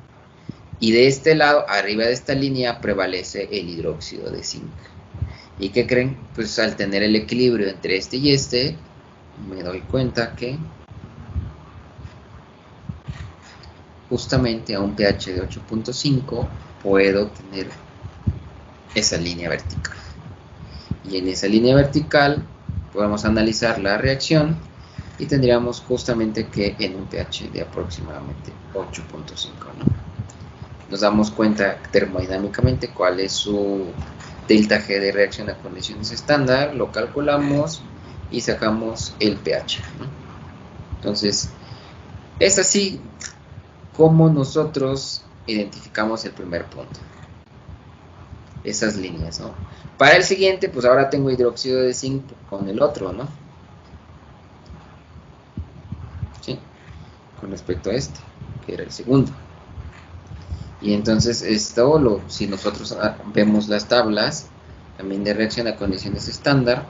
Y de este lado, arriba de esta línea, prevalece el hidróxido de zinc. ¿Y qué creen? Pues al tener el equilibrio entre este y este, me doy cuenta que justamente a un pH de 8.5 puedo tener esa línea vertical. Y en esa línea vertical podemos analizar la reacción y tendríamos justamente que en un pH de aproximadamente 8.5, ¿no? Nos damos cuenta termodinámicamente cuál es su delta G de reacción a condiciones estándar, lo calculamos y sacamos el pH, ¿no? Entonces, es así como nosotros identificamos el primer punto. Esas líneas, ¿no? Para el siguiente, pues ahora tengo hidróxido de zinc con el otro, ¿no? ¿Sí? Con respecto a este, que era el segundo. Y entonces esto, si nosotros vemos las tablas también de reacción a condiciones estándar,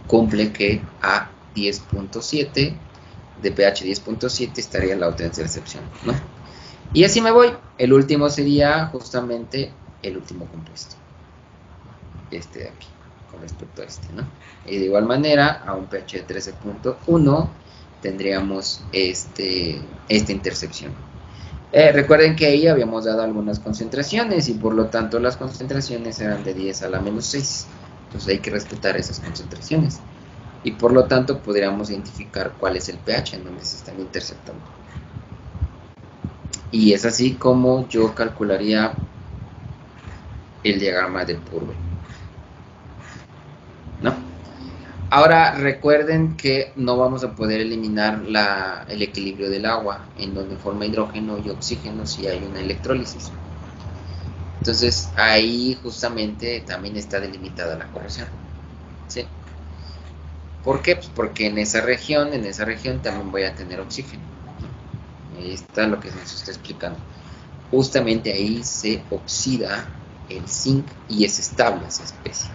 cumple que a 10.7, de pH 10.7 estaría la otra intercepción, ¿no? Y así me voy. El último sería justamente el último compuesto, este de aquí, con respecto a este, ¿no? Y de igual manera, a un pH de 13.1 tendríamos esta intercepción. Recuerden que ahí habíamos dado algunas concentraciones y por lo tanto las concentraciones eran de 10 a la menos 6. Entonces hay que respetar esas concentraciones. Y por lo tanto podríamos identificar cuál es el pH en donde se están interceptando. Y es así como yo calcularía el diagrama de Purbe, ¿no? Ahora recuerden que no vamos a poder eliminar el equilibrio del agua, en donde forma hidrógeno y oxígeno si hay una electrólisis. Entonces ahí justamente también está delimitada la corrosión, ¿sí? ¿Por qué? Pues porque en esa región también voy a tener oxígeno. Ahí está lo que nos está explicando. Justamente ahí se oxida el zinc y es estable esa especie.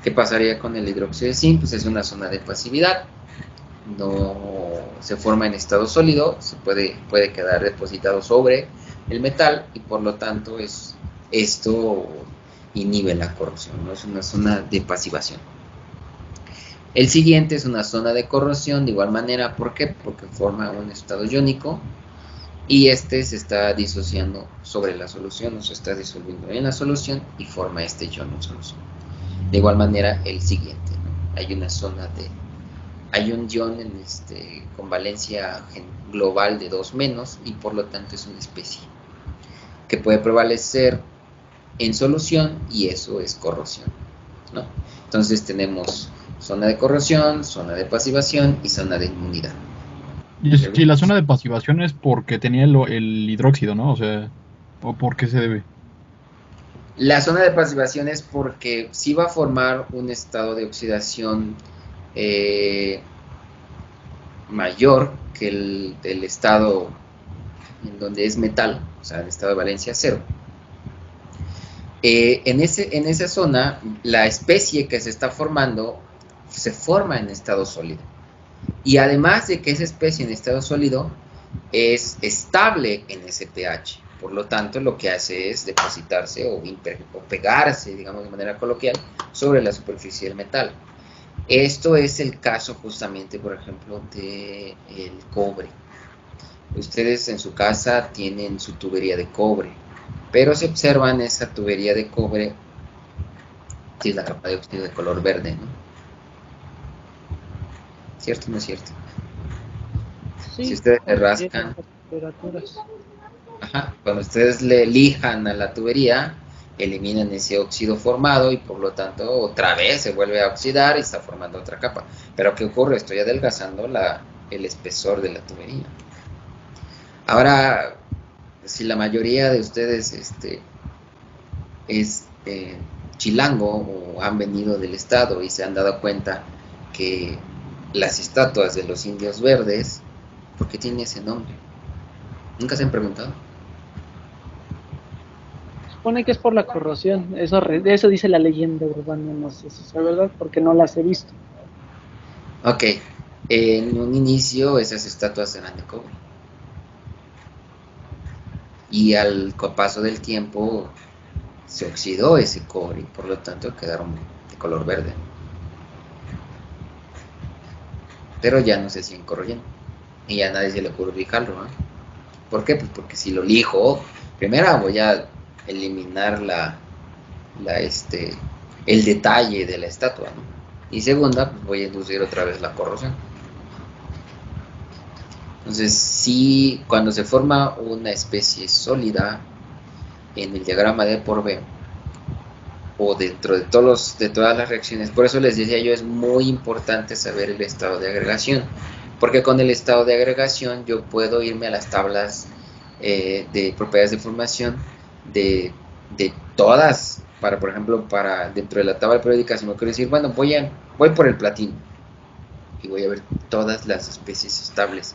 ¿Qué pasaría con el hidróxido de zinc? Pues es una zona de pasividad, no se forma en estado sólido, se puede quedar depositado sobre el metal y por lo tanto esto inhibe la corrosión, ¿no? Es una zona de pasivación. El siguiente es una zona de corrosión de igual manera, ¿por qué? Porque forma un estado iónico y se está disociando sobre la solución, o se está disolviendo en la solución y forma este ion en solución. De igual manera el siguiente, ¿no? Hay un ion con valencia global de 2 menos y por lo tanto es una especie que puede prevalecer en solución y eso es corrosión, ¿no? Entonces tenemos zona de corrosión, zona de pasivación y zona de inmunidad. Y si la zona de pasivación es porque tenía el hidróxido, ¿no? O sea, ¿o por qué se debe? La zona de pasivación es porque sí va a formar un estado de oxidación mayor que el estado en donde es metal, o sea, el estado de valencia 0. En esa zona, la especie que se está formando se forma en estado sólido. Y además de que esa especie en estado sólido es estable en ese pH. Por lo tanto, lo que hace es depositarse o pegarse, digamos de manera coloquial, sobre la superficie del metal. Esto es el caso justamente, por ejemplo, del cobre. Ustedes en su casa tienen su tubería de cobre, pero se observan esa tubería de cobre, si es la capa de óxido de color verde, ¿no? ¿Cierto o no es cierto? Si Sí, ustedes le porque llegan rascan, las temperaturas. ajá, cuando ustedes le lijan a la tubería, eliminan ese óxido formado y por lo tanto otra vez se vuelve a oxidar y está formando otra capa. Pero ¿qué ocurre? Estoy adelgazando el espesor de la tubería. Ahora, si la mayoría de ustedes es chilango o han venido del estado y se han dado cuenta que las estatuas de los indios verdes, ¿por qué tiene ese nombre? ¿Nunca se han preguntado? Supone que es por la corrosión. Eso dice la leyenda urbana, no sé si es verdad, porque no las he visto. Ok, en un inicio esas estatuas eran de cobre y al paso del tiempo se oxidó ese cobre y por lo tanto quedaron de color verde, pero ya no se siguen corroyendo y a nadie se le ocurre lijarlo, ¿no? ¿Por qué? Pues porque si lo lijo, primero voy a eliminar el detalle de la estatua, ¿no? Y segunda, pues voy a inducir otra vez la corrosión. Entonces, sí, cuando se forma una especie sólida en el diagrama de por B, o dentro de todas las reacciones, por eso les decía yo, es muy importante saber el estado de agregación, porque con el estado de agregación yo puedo irme a las tablas de propiedades de formación de, de todas, por ejemplo, dentro de la tabla periódica, si me quiero decir, bueno, voy por el platino, y voy a ver todas las especies estables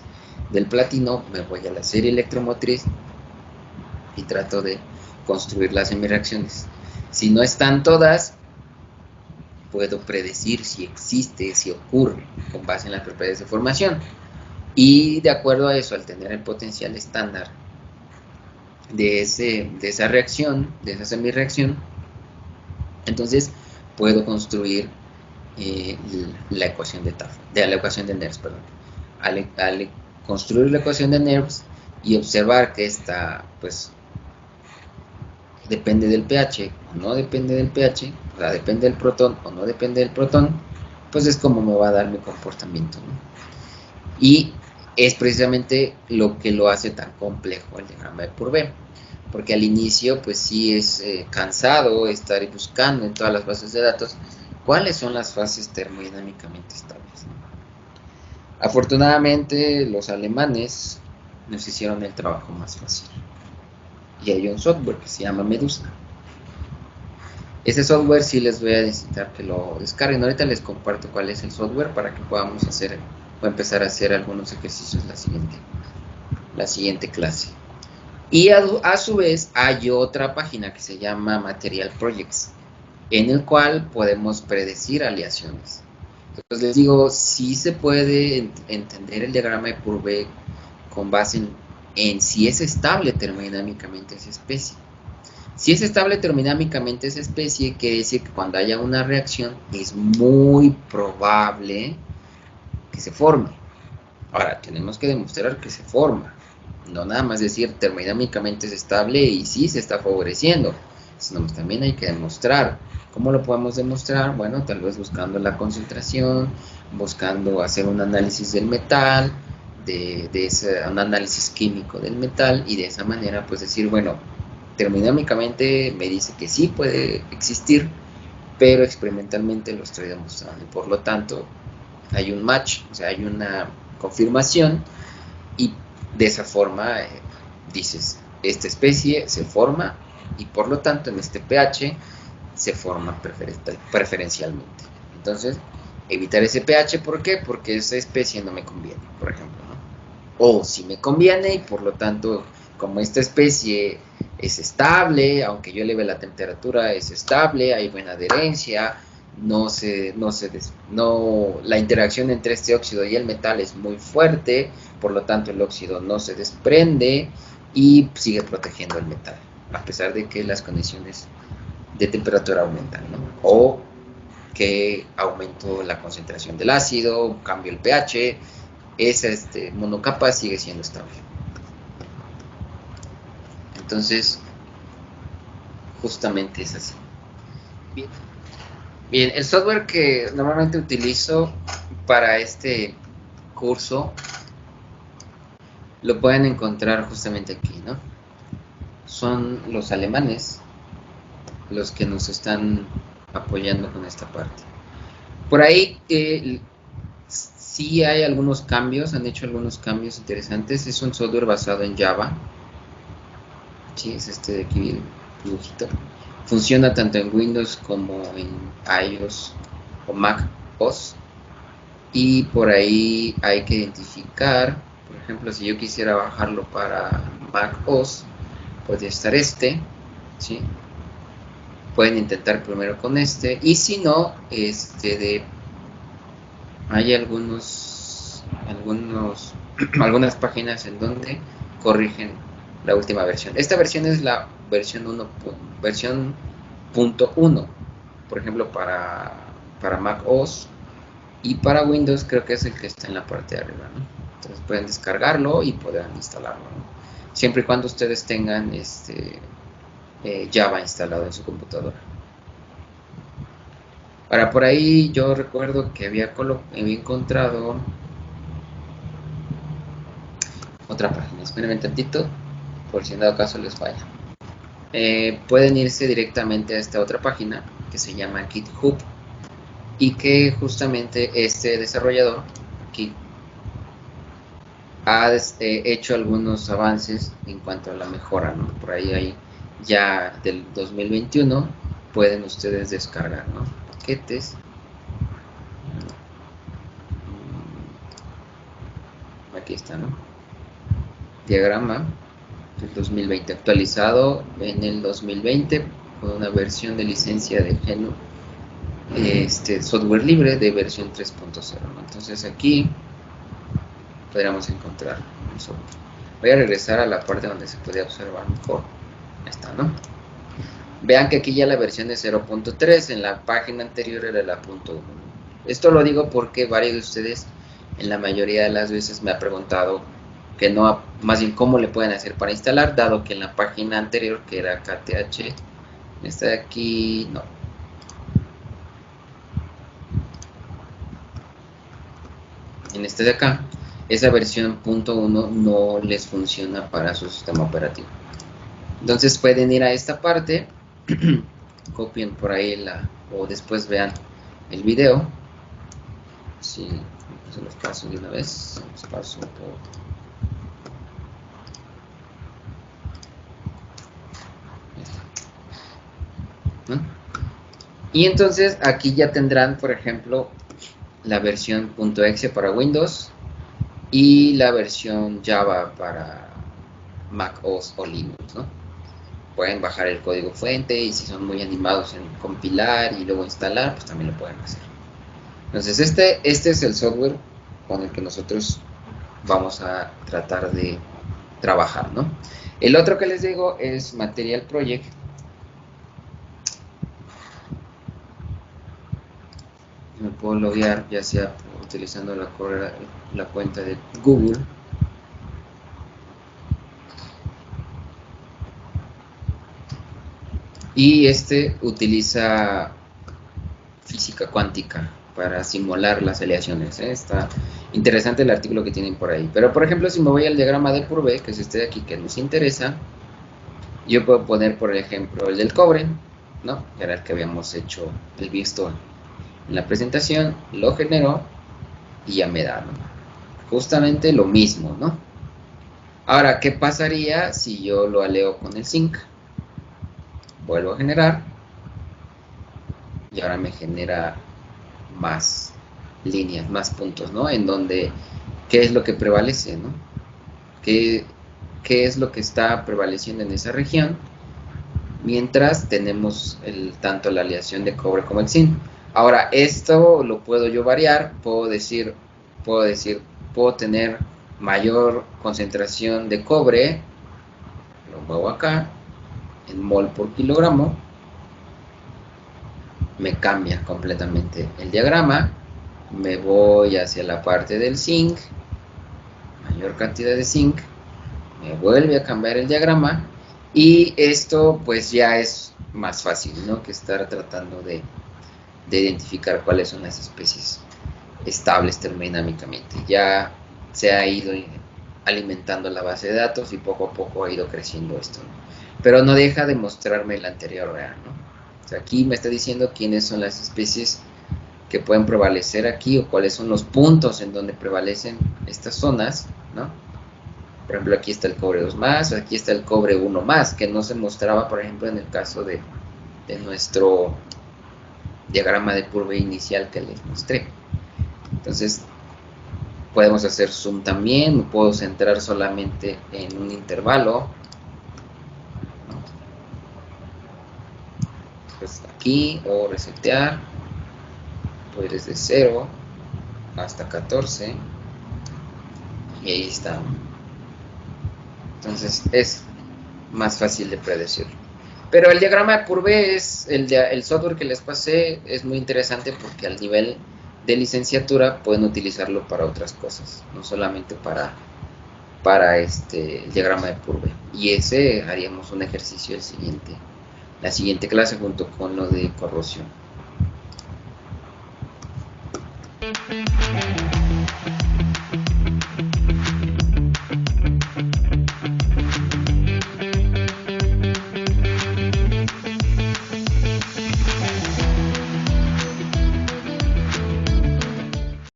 del platino, me voy a la serie electromotriz y trato de construirlas en mis reacciones. Si no están todas, puedo predecir si existe, si ocurre, con base en las propiedades de formación. Y de acuerdo a eso, al tener el potencial estándar de esa reacción, de esa semireacción, entonces puedo construir la ecuación la ecuación de Nernst, perdón. Al construir la ecuación de Nernst y observar que esta, pues, depende del pH o no depende del pH, o sea, depende del protón o no depende del protón, pues es como me va a dar mi comportamiento, ¿no? Y es precisamente lo que lo hace tan complejo el diagrama de por B, porque al inicio pues sí es cansado estar buscando en todas las bases de datos cuáles son las fases termodinámicamente estables, ¿no? Afortunadamente los alemanes nos hicieron el trabajo más fácil y hay un software que se llama Medusa. Ese software sí les voy a necesitar que lo descarguen. Ahorita les comparto cuál es el software para que podamos hacer o empezar a hacer algunos ejercicios la siguiente clase. Y a su vez hay otra página que se llama Material Projects, en el cual podemos predecir aleaciones. Entonces les digo, sí se puede entender el diagrama de Purbeck con base en si es estable termodinámicamente esa especie. Si es estable termodinámicamente esa especie, quiere decir que cuando haya una reacción es muy probable que se forme. Ahora, tenemos que demostrar que se forma. No nada más decir termodinámicamente es estable y sí se está favoreciendo, sino también hay que demostrar. ¿Cómo lo podemos demostrar? Bueno, tal vez buscando la concentración, buscando hacer un análisis del metal, un análisis químico del metal y de esa manera pues decir, bueno, termodinámicamente me dice que sí puede existir, pero experimentalmente lo estoy demostrando y por lo tanto hay un match, o sea, hay una confirmación y de esa forma dices, esta especie se forma y por lo tanto en este pH se forma preferencialmente. Entonces, evitar ese pH, ¿por qué? Porque esa especie no me conviene, por ejemplo, ¿no? O si me conviene y por lo tanto, como esta especie es estable, aunque yo eleve la temperatura, es estable, hay buena adherencia, la interacción entre este óxido y el metal es muy fuerte, por lo tanto el óxido no se desprende y sigue protegiendo el metal, a pesar de que las condiciones de temperatura aumentan, ¿no? O que aumentó la concentración del ácido, cambio el pH, esa monocapa sigue siendo estable. Entonces, justamente es así. Bien, el software que normalmente utilizo para este curso lo pueden encontrar justamente aquí, ¿no? Son los alemanes los que nos están apoyando con esta parte. Por ahí sí hay algunos cambios, han hecho algunos cambios interesantes. Es un software basado en Java. Sí, es este de aquí, el dibujito. Funciona tanto en Windows como en iOS o Mac OS. Y por ahí hay que identificar, por ejemplo, si yo quisiera bajarlo para Mac OS, podría estar ¿sí? Pueden intentar primero con y si no, hay algunas páginas en donde corrigen la última versión. Esta versión es la versión 1.1, por ejemplo, para Mac OS, y para Windows creo que es el que está en la parte de arriba, ¿no? Entonces pueden descargarlo y podrán instalarlo, ¿no? Siempre y cuando ustedes tengan Java instalado en su computadora. Ahora, por ahí yo recuerdo que había encontrado otra página. Espérenme un tantito, por si en dado caso les falla. Pueden irse directamente a esta otra página que se llama GitHub, y que justamente este desarrollador aquí ha hecho algunos avances en cuanto a la mejora, ¿no? Por ahí hay ya del 2021 pueden ustedes descargar, ¿no? Paquetes, aquí está, ¿no? Diagrama del 2020 actualizado en el 2020 con una versión de licencia de GNU, software libre de versión 3.0, ¿no? Entonces aquí podríamos encontrar el software. Voy a regresar a la parte donde se puede observar mejor. Ahí está, ¿no? Vean que aquí ya la versión es 0.3, en la página anterior era la .1. Esto lo digo porque varios de ustedes en la mayoría de las veces me ha preguntado que no, más bien cómo le pueden hacer para instalar, dado que en la página anterior, que era KTH, esta de aquí, no. En este de acá, esa versión .1 no les funciona para su sistema operativo. Entonces pueden ir a esta parte, copien por ahí o después vean el video. Si se los paso de una vez, los paso por... ¿no? Y entonces aquí ya tendrán, por ejemplo, la versión .exe para Windows y la versión Java para Mac OS o Linux, ¿no? Pueden bajar el código fuente, y si son muy animados en compilar y luego instalar, pues también lo pueden hacer. Entonces este es el software con el que nosotros vamos a tratar de trabajar, ¿no? El otro que les digo es Material Project. Me puedo loguear ya sea utilizando la cuenta de Google. Y utiliza física cuántica para simular las aleaciones, ¿eh? Está interesante el artículo que tienen por ahí. Pero por ejemplo, si me voy al diagrama de Purvé, que es este de aquí que nos interesa, yo puedo poner por ejemplo el del cobre, ¿no? Que era el que habíamos hecho el visto en la presentación, lo generó y ya me da, ¿no? Justamente lo mismo, ¿no? Ahora, ¿qué pasaría si yo lo aleo con el zinc? Vuelvo a generar y ahora me genera más líneas, más puntos, ¿no? En donde, ¿qué es lo que prevalece, ¿no? ¿Qué es lo que está prevaleciendo en esa región? mientras tenemos tanto la aleación de cobre como el zinc. Ahora, esto lo puedo yo variar, puedo tener mayor concentración de cobre, lo muevo acá, en mol por kilogramo, me cambia completamente el diagrama, me voy hacia la parte del zinc, mayor cantidad de zinc, me vuelve a cambiar el diagrama, y esto pues ya es más fácil, ¿no?, que estar tratando de identificar cuáles son las especies estables termodinámicamente. Ya se ha ido alimentando la base de datos y poco a poco ha ido creciendo esto, ¿no? Pero no deja de mostrarme el anterior real, ¿no? O sea, aquí me está diciendo quiénes son las especies que pueden prevalecer aquí, o cuáles son los puntos en donde prevalecen estas zonas, ¿no? Por ejemplo, aquí está el cobre 2+, aquí está el cobre 1+, que no se mostraba, por ejemplo, en el caso de nuestro diagrama de Purvé inicial que les mostré. Entonces, podemos hacer zoom también, me puedo centrar solamente en un intervalo. Pues aquí, o resetear, pues desde 0 hasta 14, y ahí está. Entonces es más fácil de predecir. Pero el diagrama de Purvé es el software que les pasé, es muy interesante porque al nivel de licenciatura pueden utilizarlo para otras cosas, no solamente para el diagrama de Purvé. Y ese haríamos un ejercicio la siguiente clase junto con lo de corrosión.